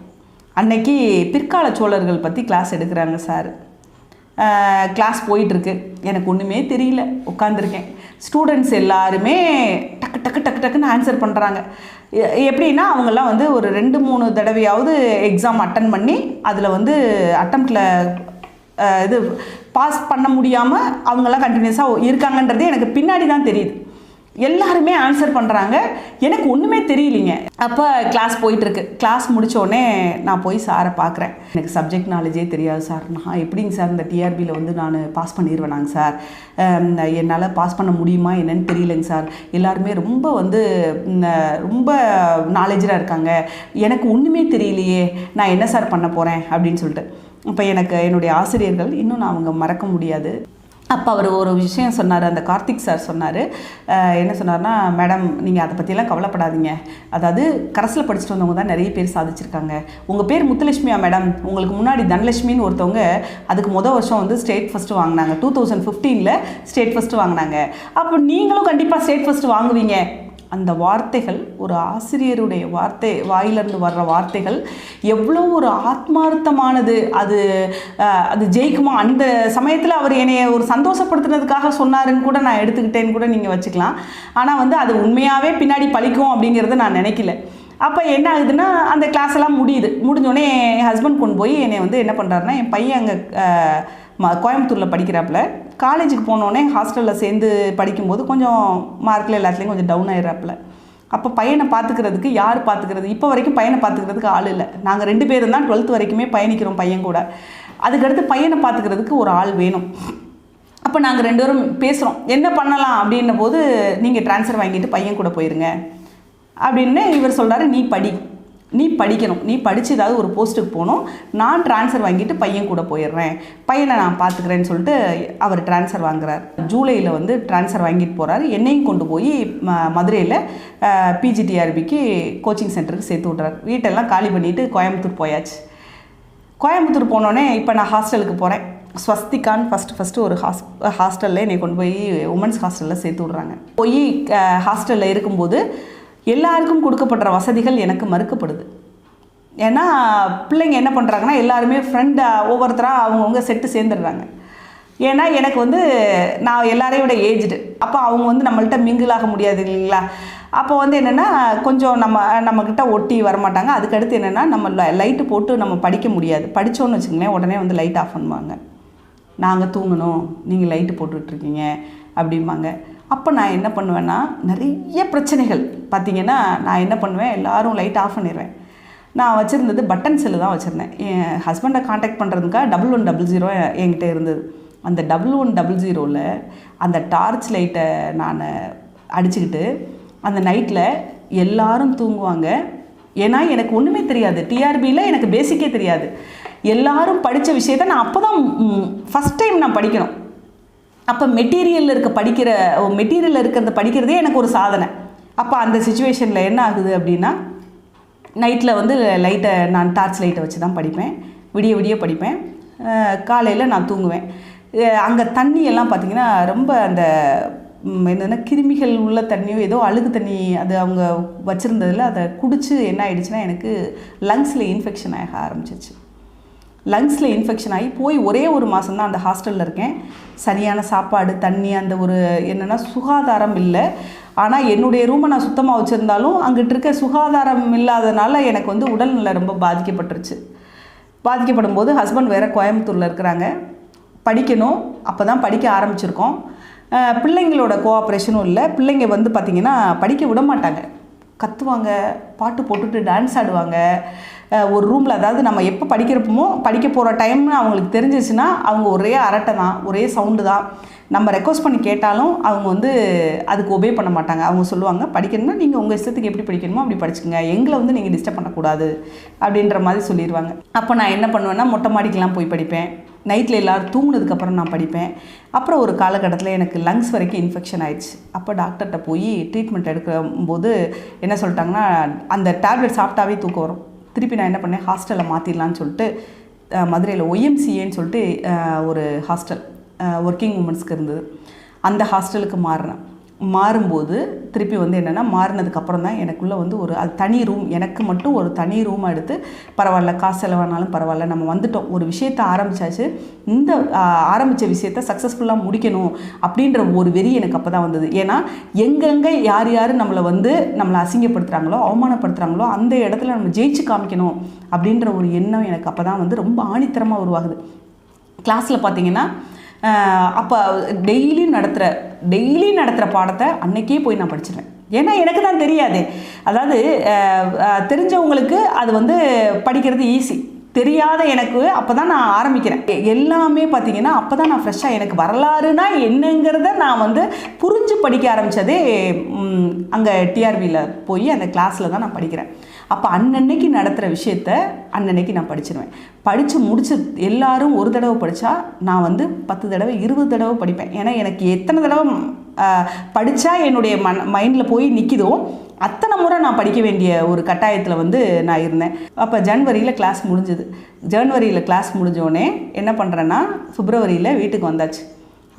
அன்னைக்கு பிற்கால சோழர்கள் பற்றி கிளாஸ் எடுக்கிறாங்க சார். கிளாஸ் போயிட்டுருக்கு. எனக்கு ஒன்றுமே தெரியல. உட்காந்துருக்கேன். ஸ்டூடெண்ட்ஸ் எல்லாருமே டக்கு டக்கு டக்கு டக்குன்னு ஆன்சர் பண்ணுறாங்க. எப்படின்னா அவங்கெல்லாம் வந்து ஒரு 2-3 தடவையாவது எக்ஸாம் அட்டன் பண்ணி அதில் வந்து அட்டம்ப்டில் இது பாஸ் பண்ண முடியாமல் அவங்கெல்லாம் கண்டினியூஸாக இருக்காங்கன்றது எனக்கு பின்னாடி தான் தெரியுது. எல்லாருமே ஆன்சர் பண்ணுறாங்க. எனக்கு ஒன்றுமே தெரியலிங்க. அப்போ கிளாஸ் போயிட்டுருக்கு. கிளாஸ் முடித்தோடனே நான் போய் சாரை பார்க்குறேன். எனக்கு சப்ஜெக்ட் நாலேஜே தெரியாது சார். நான் எப்படிங்க சார் இந்த டிஆர்பியில் வந்து நான் பாஸ் பண்ணிடுவேனாங்க சார், என்னால் பாஸ் பண்ண முடியுமா என்னன்னு தெரியலைங்க சார். எல்லாருமே ரொம்ப வந்து ரொம்ப நாலேஜாக இருக்காங்க. எனக்கு ஒன்றுமே தெரியலையே, நான் என்ன சார் பண்ண போகிறேன் அப்படின்னு சொல்லிட்டு. இப்போ என்னுடைய ஆசிரியர்கள் இன்னும் நான் அவங்க மறக்க முடியாது. அப்போ அவர் ஒரு விஷயம் சொன்னார். அந்த கார்த்திக் சார் சொன்னார். என்ன சொன்னார்னா, மேடம் நீங்கள் அதை பற்றியெல்லாம் கவலைப்படாதீங்க. அதாவது கரஸில் படிச்சுட்டு வந்தவங்க தான் நிறைய பேர் சாதிச்சிருக்காங்க. உங்கள் பேர் முத்துலட்சுமியா மேடம்? உங்களுக்கு முன்னாடி தனலட்சுமின்னு ஒருத்தவங்க அதுக்கு வருஷம் வந்து ஸ்டேட் ஃபஸ்ட்டு வாங்கினாங்க. 2015 ஸ்டேட் ஃபஸ்ட்டு வாங்கினாங்க. அப்போ நீங்களும் கண்டிப்பாக ஸ்டேட் ஃபஸ்ட்டு வாங்குவீங்க. அந்த வார்த்தைகள், ஒரு ஆசிரியருடைய வாயிலிருந்து வர்ற வார்த்தைகள் எவ்வளோ ஒரு ஆத்மார்த்தமானது. அது ஜெயிக்குமா? அந்த சமயத்தில் அவர் என்னைய ஒரு சந்தோஷப்படுத்துனதுக்காக சொன்னாருன்னு கூட நான் எடுத்துக்கிட்டேன்னு கூட நீங்கள் வச்சுக்கலாம். ஆனால் வந்து அது உண்மையாகவே பின்னாடி பழிக்கும் அப்படிங்கிறத நான் நினைக்கல. அப்போ என்ன ஆகுதுன்னா, அந்த கிளாஸ் எல்லாம் முடிஞ்சோடனே என் ஹஸ்பண்ட் கொண்டு போய் என்னை வந்து என்ன பண்ணுறாருன்னா, என் பையன் அங்கே கோயம்புத்தூரில் படிக்கிறாப்புல. காலேஜுக்கு போனோடனே ஹாஸ்டலில் சேர்ந்து படிக்கும்போது கொஞ்சம் மார்க்கில் எல்லாத்துலேயும் கொஞ்சம் டவுன் ஆகிடுறாப்புல. அப்போ பையனை பார்த்துக்கிறதுக்கு யார் பார்த்துக்கிறது? இப்போ வரைக்கும் பையனை பார்த்துக்கிறதுக்கு ஆள் இல்லை. நாங்கள் 2 பேரும் தான் 12th வரைக்குமே பயணிக்கிறோம் பையன் கூட. அதுக்கடுத்து பையனை பார்த்துக்கிறதுக்கு ஒரு ஆள் வேணும். அப்போ நாங்கள் 2 பேரும் பேசுகிறோம், என்ன பண்ணலாம் அப்படின்ன போது, நீங்கள் ட்ரான்ஸ்ஃபர் வாங்கிட்டு பையன் கூட போயிருங்க அப்படின்னு இவர் சொல்கிறாரு. நீ படிக்கணும், நீ படித்து ஏதாவது ஒரு போஸ்ட்டுக்கு போகணும், நான் ட்ரான்ஸ்ஃபர் வாங்கிட்டு பையன் கூட போயிடுறேன், பையனை நான் பார்த்துக்கிறேன்னு சொல்லிட்டு அவர் ட்ரான்ஸ்ஃபர் வாங்குறார். ஜூலையில் வந்து ட்ரான்ஸ்ஃபர் வாங்கிட்டு போகிறாரு. என்னையும் கொண்டு போய் மதுரையில் பிஜிடிஆர்பிக்கு கோச்சிங் சென்டருக்கு சேர்த்து விட்றாரு. வீட்டெல்லாம் காலி பண்ணிவிட்டு கோயம்புத்தூர் போயாச்சு. கோயம்புத்தூர் போனோடனே இப்போ நான் ஹாஸ்டலுக்கு போகிறேன். ஸ்வஸ்திகான்னு ஃபஸ்ட்டு ஒரு ஹாஸ்டலில் என்னை கொண்டு போய் உமன்ஸ் ஹாஸ்டலில் சேர்த்து விட்றாங்க. போய் ஹாஸ்டலில் இருக்கும்போது எல்லாருக்கும் கொடுக்கப்படுற வசதிகள் எனக்கு மறுக்கப்படுது. ஏன்னா பிள்ளைங்க என்ன பண்ணுறாங்கன்னா, எல்லாருமே ஃப்ரெண்டாக ஒவ்வொருத்தராக அவங்கவுங்க செட்டு சேர்ந்துடுறாங்க. ஏன்னா எனக்கு வந்து நான் எல்லாரையும் விட ஏஜ்டு. அப்போ அவங்க வந்து நம்மள்கிட்ட மிங்கிளாக முடியாது இல்லைங்களா. அப்போ வந்து என்னென்னா கொஞ்சம் நம்மக்கிட்ட ஒட்டி வரமாட்டாங்க. அதுக்கடுத்து என்னென்னா, நம்ம லைட்டு போட்டு நம்ம படிக்க முடியாது. படித்தோன்னு வச்சுங்களேன், உடனே வந்து லைட் ஆஃப் பண்ணுவாங்க. நாங்கள் தூங்கணும், நீங்கள் லைட்டு போட்டுட்ருக்கீங்க அப்படிம்பாங்க. அப்போ நான் என்ன பண்ணுவேன்னா, நிறைய பிரச்சனைகள் பார்த்திங்கன்னா, நான் என்ன பண்ணுவேன், எல்லோரும் லைட் ஆஃப் பண்ணிடுவேன். நான் வச்சுருந்தது பட்டன் செல்லு தான் வச்சுருந்தேன். என் ஹஸ்பண்டை காண்டாக்ட் பண்ணுறதுக்காக 1100 என்கிட்ட இருந்தது. அந்த 1100 அந்த டார்ச் லைட்டை நான் அடிச்சுக்கிட்டு அந்த நைட்டில் எல்லாரும் தூங்குவாங்க. ஏன்னா எனக்கு ஒன்றுமே தெரியாது. டிஆர்பியில் எனக்கு பேசிக்கே தெரியாது. எல்லாரும் படித்த விஷயத்தை நான் அப்போ தான் ஃபஸ்ட் டைம் நான் படிக்கணும். அப்போ மெட்டீரியலில் இருக்கிறத படிக்கிறதே எனக்கு ஒரு சாதனை. அப்போ அந்த சிச்சுவேஷனில் என்ன ஆகுது அப்படின்னா, நைட்டில் வந்து நான் டார்ச் லைட்டை வச்சு தான் படிப்பேன். விடிய படிப்பேன். காலையில் நான் தூங்குவேன். அங்கே தண்ணியெல்லாம் பார்த்திங்கன்னா ரொம்ப அந்த என்னென்னா கிருமிகள் உள்ள தண்ணியோ ஏதோ அழுகு தண்ணி அது அவங்க வச்சுருந்ததில் அதை குடித்து என்ன ஆகிடுச்சுன்னா, எனக்கு லங்ஸில் இன்ஃபெக்ஷன் ஆக ஆரம்பிச்சிச்சு. லங்ஸில் இன்ஃபெக்ஷன் ஆகி போய் ஒரே ஒரு மாதம் தான் அந்த ஹாஸ்டலில் இருக்கேன். சரியான சாப்பாடு, தண்ணி, அந்த ஒரு என்னென்னா சுகாதாரம் இல்லை. ஆனால் என்னுடைய ரூமை நான் சுத்தமாக வச்சுருந்தாலும் அங்கிட்டு இருக்க சுகாதாரம் இல்லாதனால எனக்கு வந்து உடல்நிலை ரொம்ப பாதிக்கப்பட்டுருச்சு. பாதிக்கப்படும் போது ஹஸ்பண்ட் வேறு கோயம்புத்தூரில் இருக்கிறாங்க. படிக்கணும், அப்போ தான் படிக்க ஆரம்பிச்சிருக்கோம். பிள்ளைங்களோட கோஆப்ரேஷனும் இல்லை. பிள்ளைங்க வந்து பார்த்திங்கன்னா படிக்க விட மாட்டாங்க, கத்துவாங்க, பாட்டு போட்டுட்டு டான்ஸ் ஆடுவாங்க. ஒரு ரூமில், அதாவது நம்ம எப்போ படிக்க போகிற டைம்னு அவங்களுக்கு தெரிஞ்சிச்சுன்னா அவங்க ஒரே அரட்டை தான், ஒரே சவுண்டு தான். நம்ம ரெக்வஸ்ட் பண்ணி கேட்டாலும் அவங்க வந்து அதுக்கு ஒபே பண்ண மாட்டாங்க. அவங்க சொல்லுவாங்க, படிக்கணும்னா நீங்கள் உங்கள் இஷ்டத்துக்கு எப்படி படிக்கணுமோ அப்படி படிச்சுக்கோங்க, எங்களை வந்து நீங்கள் டிஸ்டர்ப் பண்ணக்கூடாது அப்படின்ற மாதிரி சொல்லிடுவாங்க. அப்போ நான் என்ன பண்ணுவேன்னா மொட்டை மாடிக்கெலாம் போய் படிப்பேன். நைட்டில் எல்லோரும் தூங்கினதுக்கப்புறம் நான் படிப்பேன். அப்புறம் ஒரு காலகட்டத்தில் எனக்கு லங்ஸ் வரைக்கும் இன்ஃபெக்ஷன் ஆயிடுச்சு. அப்போ டாக்டர்கிட்ட போய் ட்ரீட்மெண்ட் எடுக்கும்போது என்ன சொல்லிட்டாங்கன்னா, அந்த டேப்லெட் சாப்பிட்டாவே தூக்கம் வரும். திருப்பி நான் என்ன பண்ணேன், ஹாஸ்டலில் மாற்றிடலான்னு சொல்லிட்டு மதுரையில் OMCAன்னு சொல்லிட்டு ஒரு ஹாஸ்டல் ஒர்க்கிங் உமன்ஸ்க்கு இருந்தது, அந்த ஹாஸ்டலுக்கு மாறும்போது திருப்பி வந்து என்னென்னா, மாறினதுக்கப்புறம் தான் எனக்குள்ளே வந்து ஒரு அது தனி ரூம், எனக்கு மட்டும் ஒரு தனி ரூமாக எடுத்து, பரவாயில்ல காசு செலவானாலும் பரவாயில்ல, நம்ம வந்துட்டோம், ஒரு விஷயத்தை ஆரம்பித்தாச்சு, இந்த ஆரம்பித்த விஷயத்தை சக்ஸஸ்ஃபுல்லாக முடிக்கணும் அப்படின்ற ஒரு வெறி எனக்கு அப்போ தான் வந்தது. ஏன்னா எங்கெங்கே யார் நம்மளை அசிங்கப்படுத்துகிறாங்களோ, அவமானப்படுத்துகிறாங்களோ அந்த இடத்துல நம்ம ஜெயிச்சு காமிக்கணும் அப்படின்ற ஒரு எண்ணம் எனக்கு அப்போ தான் வந்து ரொம்ப ஆணித்தரமாக உருவாகுது. கிளாஸில் பார்த்திங்கன்னா அப்போ டெய்லி நடத்துகிற பாடத்தை அன்னைக்கே போய் நான் படிச்சிடுவேன். ஏன்னா எனக்கு தான் தெரியாது, அதாவது தெரிஞ்சவங்களுக்கு அது வந்து படிக்கிறது ஈஸி, தெரியாத எனக்கு அப்போ தான் நான் ஆரம்பிக்கிறேன். எல்லாமே பார்த்திங்கன்னா அப்போ தான் நான் ஃப்ரெஷ்ஷாக, எனக்கு வரலாறுனா என்னங்கிறத நான் வந்து புரிஞ்சு படிக்க ஆரம்பித்ததே அங்கே TRVயில் போய் அந்த கிளாஸில் தான் நான் படிக்கிறேன். அப்போ அன்னன்னைக்கு நடத்துகிற விஷயத்த அன்னன்னைக்கு நான் படிச்சிருவேன். படித்து முடிச்சு எல்லாரும் ஒரு தடவை படித்தா நான் வந்து 10 தடவை 20 தடவை படிப்பேன். ஏன்னா எனக்கு எத்தனை தடவை படித்தா என்னுடைய மைண்டில் போய் நிற்கிதோ அத்தனை முறை நான் படிக்க வேண்டிய ஒரு கட்டாயத்தில் வந்து நான் இருந்தேன். அப்போ ஜனவரியில் கிளாஸ் முடிஞ்சுது. ஜனவரியில் கிளாஸ் முடிஞ்சோடனே என்ன பண்ணுறேன்னா, பிப்ரவரியில் வீட்டுக்கு வந்தாச்சு.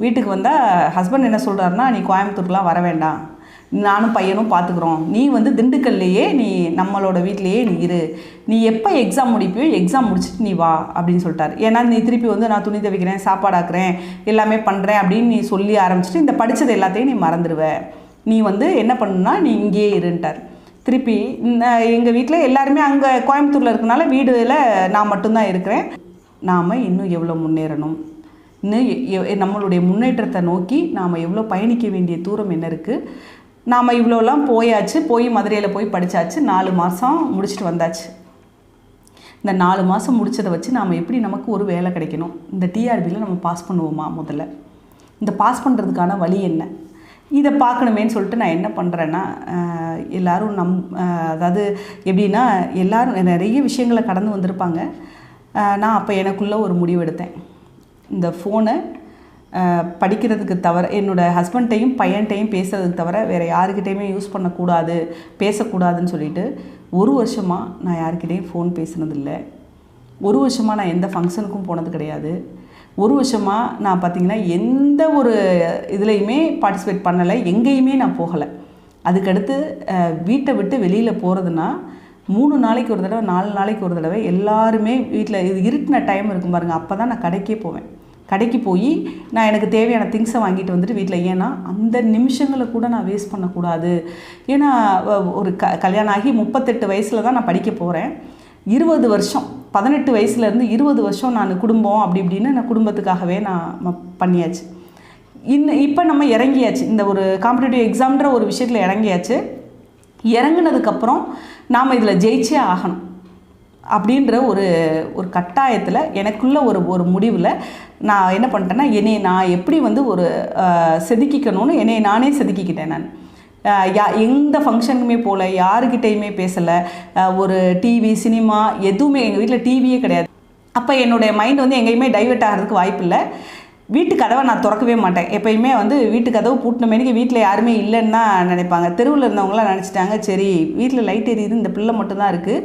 வீட்டுக்கு வந்தால் ஹஸ்பண்ட் என்ன சொல்கிறாருன்னா, நீ கோயம்புத்தூர்லாம் வர வேண்டாம், நானும் பையனும் பார்த்துக்குறோம், நீ வந்து திண்டுக்கல்லையே நீ நம்மளோட வீட்லேயே நீ இரு, நீ எப்போ எக்ஸாம் முடிப்பியோ எக்ஸாம் முடிச்சுட்டு நீ வா அப்படின்னு சொல்லிட்டாரு. ஏன்னா நீ திருப்பி வந்து நான் துணி துவைக்கிறேன், சாப்பாடாக்குறேன், எல்லாமே பண்ணுறேன் அப்படின்னு நீ சொல்லி ஆரம்பிச்சுட்டு இந்த படித்தது எல்லாத்தையும் நீ மறந்துடுவ, நீ வந்து என்ன பண்ணுன்னா நீ இங்கேயே இருன்ட்டார். திருப்பி எங்கள் வீட்டில் எல்லாருமே அங்கே கோயம்புத்தூரில் இருக்கனால வீடில் நான் மட்டும்தான் இருக்கிறேன். நாம் இன்னும் எவ்வளோ முன்னேறணும், இன்னும் நம்மளுடைய முன்னேற்றத்தை நோக்கி நாம் எவ்வளோ பயணிக்க வேண்டிய தூரம் என்ன இருக்குது, நாம் இவ்வளோலாம் போயாச்சு, போய் மதுரையில் போய் படித்தாச்சு, 4 மாதம் முடிச்சுட்டு வந்தாச்சு. இந்த 4 மாதம் முடித்ததை வச்சு நாம் எப்படி நமக்கு ஒரு வேலை கிடைக்கணும், இந்த TRVயில் நம்ம பாஸ் பண்ணுவோமா, முதல்ல இந்த பாஸ் பண்ணுறதுக்கான வழி என்ன, இதை பார்க்கணுமேன்னு சொல்லிட்டு நான் என்ன பண்ணுறேன்னா, எல்லோரும் அதாவது எப்படின்னா எல்லோரும் நிறைய விஷயங்களை கடந்து வந்திருப்பாங்க. நான் அப்போ எனக்குள்ளே ஒரு முடிவு எடுத்தேன், இந்த ஃபோனை படிக்கிறதுக்கு தவிர, என்னோடய ஹஸ்பண்ட்டையும் பையன்ட்டையும் பேசுகிறதுக்கு தவிர வேறு யாருக்கிட்டையுமே யூஸ் பண்ணக்கூடாது, பேசக்கூடாதுன்னு சொல்லிவிட்டு 1 வருஷமாக நான் யாருக்கிட்டையும் ஃபோன் பேசுனதில்லை. 1 வருஷமாக நான் எந்த ஃபங்க்ஷனுக்கும் போனது கிடையாது. 1 வருஷமாக நான் பார்த்திங்கன்னா எந்த ஒரு இதுலேயுமே பார்ட்டிசிபேட் பண்ணலை, எங்கேயுமே நான் போகலை. அதுக்கடுத்து வீட்டை விட்டு வெளியில் போகிறதுனா 3 நாளைக்கு ஒரு தடவை 4 நாளைக்கு ஒரு தடவை எல்லாருமே வீட்டில் இது இருட்டின டைம் இருக்கும் பாருங்கள், அப்போ தான் நான் கடைக்கே போவேன். கடைக்கு போய் நான் எனக்கு தேவையான திங்ஸை வாங்கிட்டு வந்துட்டு வீட்டில், ஏன்னா அந்த நிமிஷங்களை கூட நான் வேஸ்ட் பண்ணக்கூடாது. ஏன்னா ஒரு கல்யாணம் ஆகி 38 வயசில் தான் நான் படிக்க போகிறேன். 20 வருஷம் 18 வயசுலேருந்து 20 வருஷம் நான் குடும்பம் அப்படி இப்படின்னு நான் குடும்பத்துக்காகவே நான் பண்ணியாச்சு. இப்போ நம்ம இறங்கியாச்சு, இந்த ஒரு காம்படிட்டிவ் எக்ஸாம்ன்ற ஒரு விஷயத்தில் இறங்கியாச்சு. இறங்குனதுக்கப்புறம் நாம் இதில் ஜெயிச்சே ஆகணும் அப்படின்ற ஒரு கட்டாயத்தில் எனக்குள்ள ஒரு முடிவில் நான் என்ன பண்ணிட்டேன்னா, என்னை நான் எப்படி வந்து ஒரு செதுக்கிக்கணும்னு என்னை நானே செதுக்கிக்கிட்டேன். நான் எந்த ஃபங்க்ஷனுக்குமே போகல, யாருக்கிட்டையுமே பேசலை, ஒரு டிவி சினிமா எதுவுமே, எங்கள் வீட்டில் டிவியே கிடையாது. அப்போ என்னுடைய மைண்ட் வந்து எங்கேயுமே டைவெர்ட் ஆகிறதுக்கு வாய்ப்பு இல்லை. வீட்டு கதவை நான் திறக்கவே மாட்டேன். எப்போயுமே வந்து வீட்டு கதவு பூட்டின மேனிக்கு வீட்டில் யாருமே இல்லைன்னு தான் நினைப்பாங்க. தெருவில் இருந்தவங்களாம் நினச்சிட்டாங்க, சரி வீட்டில் லைட் எரியுது, இந்த பிள்ளை மட்டும்தான் இருக்குது,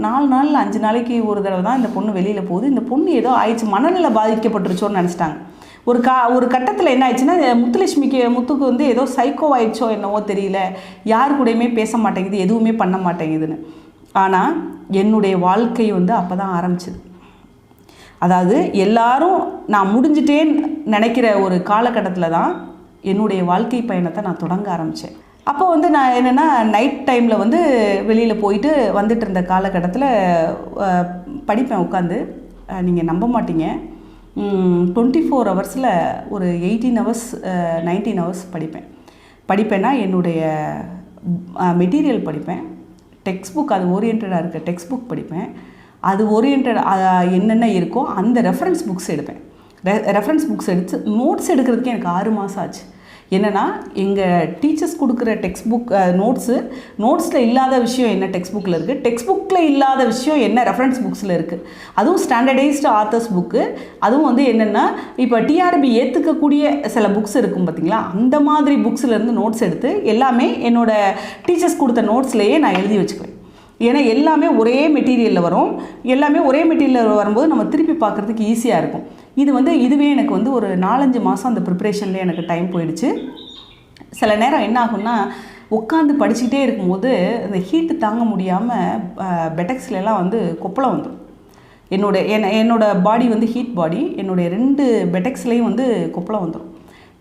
4 நாள் 5 நாளைக்கு ஒரு தடவை தான் இந்த பொண்ணு வெளியில் போகுது, இந்த பொண்ணு ஏதோ ஆயிடுச்சு, மனநிலை பாதிக்கப்பட்டுருச்சோன்னு நினச்சிட்டாங்க. ஒரு கட்டத்தில் என்ன ஆயிடுச்சுன்னா, முத்துக்கு வந்து ஏதோ சைக்கோ ஆயிடுச்சோ என்னவோ தெரியல, யார் கூடயுமே பேச மாட்டேங்குது, எதுவுமே பண்ண மாட்டேங்குதுன்னு. ஆனால் என்னுடைய வாழ்க்கை வந்து அப்போ தான் ஆரம்பிச்சிது. அதாவது எல்லாரும் நான் முடிஞ்சிட்டேன்னு நினைக்கிற ஒரு காலகட்டத்தில் தான் என்னுடைய வாழ்க்கை பயணத்தை நான் தொடங்க ஆரம்பித்தேன். அப்போ வந்து நான் என்னென்னா, நைட் டைமில் வந்து வெளியில் போயிட்டு வந்துட்டு இருந்த காலகட்டத்தில் படிப்பேன் உட்காந்து. நீங்கள் நம்ப மாட்டீங்க, 24 ஹவர்ஸில் ஒரு 18 ஹவர்ஸ் 19 ஹவர்ஸ் படிப்பேன்னா என்னுடைய மெட்டீரியல் படிப்பேன், டெக்ஸ்ட் புக் அது ஓரியன்டாக இருக்க டெக்ஸ்ட் புக் படிப்பேன், அது ஓரியன்ட் என்னென்ன இருக்கோ அந்த ரெஃபரன்ஸ் புக்ஸ் எடுப்பேன். ரெஃபரன்ஸ் புக்ஸ் எடுத்து நோட்ஸ் எடுக்கிறதுக்கு எனக்கு 6 மாதம் ஆச்சு. என்னென்னா எங்கள் டீச்சர்ஸ் கொடுக்குற டெக்ஸ்ட் புக் நோட்ஸில் இல்லாத விஷயம் என்ன டெக்ஸ்ட் புக்கில் இருக்குது, டெக்ஸ்ட் புக்கில் இல்லாத விஷயம் என்ன ரெஃபரன்ஸ் புக்ஸில் இருக்குது, அதுவும் ஸ்டாண்டர்டைஸ்டு ஆத்தர்ஸ் புக்கு. அதுவும் வந்து என்னென்னா இப்போ டிஆர்பி ஏற்றுக்கக்கூடிய சில புக்ஸ் இருக்கும் பார்த்திங்களா, அந்த மாதிரி புக்ஸ்லேருந்து நோட்ஸ் எடுத்து எல்லாமே என்னோடய டீச்சர்ஸ் கொடுத்த நோட்ஸ்லேயே நான் எழுதி வச்சுக்குவேன். ஏன்னா எல்லாமே ஒரே மெட்டீரியலில் வரும், எல்லாமே ஒரே மெட்டீரியலில் வரும்போது நம்ம திருப்பி பார்க்குறதுக்கு ஈஸியாக இருக்கும். இதுவே எனக்கு வந்து ஒரு 4-5 மாதம் அந்த ப்ரிப்ரேஷன்லேயே எனக்கு டைம் போயிடுச்சு. சில நேரம் என்ன ஆகும்னா உட்காந்து படிச்சுக்கிட்டே இருக்கும்போது அந்த ஹீட்டு தாங்க முடியாமல் பெட்டக்ஸ்லாம் வந்து கொப்பளம் வந்துடும். என்னோட பாடி வந்து ஹீட் பாடி, என்னுடைய 2 பெட்டக்ஸ்லேயும் வந்து கொப்பளம் வந்துடும்.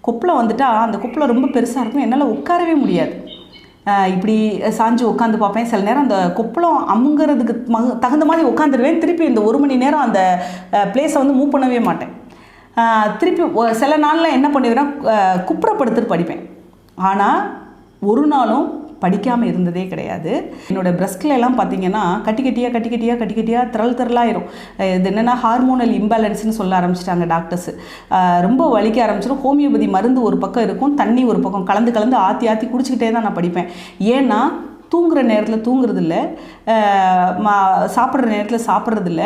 கொப்பளம் வந்துட்டால் அந்த கொப்பளம் ரொம்ப பெருசாக இருக்கும், என்னால் உட்காரவே முடியாது. இப்படி சாஞ்சு உட்காந்து பார்ப்பேன். சில நேரம் அந்த கொப்பளம் அமுங்கிறதுக்கு தகுந்த மாதிரி உட்காந்துருவேன். திருப்பி இந்த 1 மணி நேரம் அந்த பிளேஸை வந்து மூவ் பண்ணவே மாட்டேன். திருப்பி சில நாளில் என்ன பண்ணிடுவேன்னா குப்புறப்படுத்துட்டு படிப்பேன். ஆனால் ஒரு நாளும் படிக்காமல் இருந்ததே கிடையாது. என்னோடய பிரஸ்ட்லாம் பார்த்திங்கன்னா கட்டி கட்டியாக திரளாயிரும். இது என்னென்னா ஹார்மோனல் இம்பேலன்ஸ்னு சொல்ல ஆரம்பிச்சிட்டாங்க டாக்டர்ஸு. ரொம்ப வலிக்க ஆரம்பிச்சிடும். ஹோமியோபதி மருந்து ஒரு பக்கம் இருக்கும், தண்ணி ஒரு பக்கம் கலந்து ஆற்றி குடிச்சிக்கிட்டே தான் நான் படிப்பேன். ஏன்னா தூங்குகிற நேரத்தில் தூங்குறதில்ல, சாப்பிட்ற நேரத்தில் சாப்பிட்றதில்ல,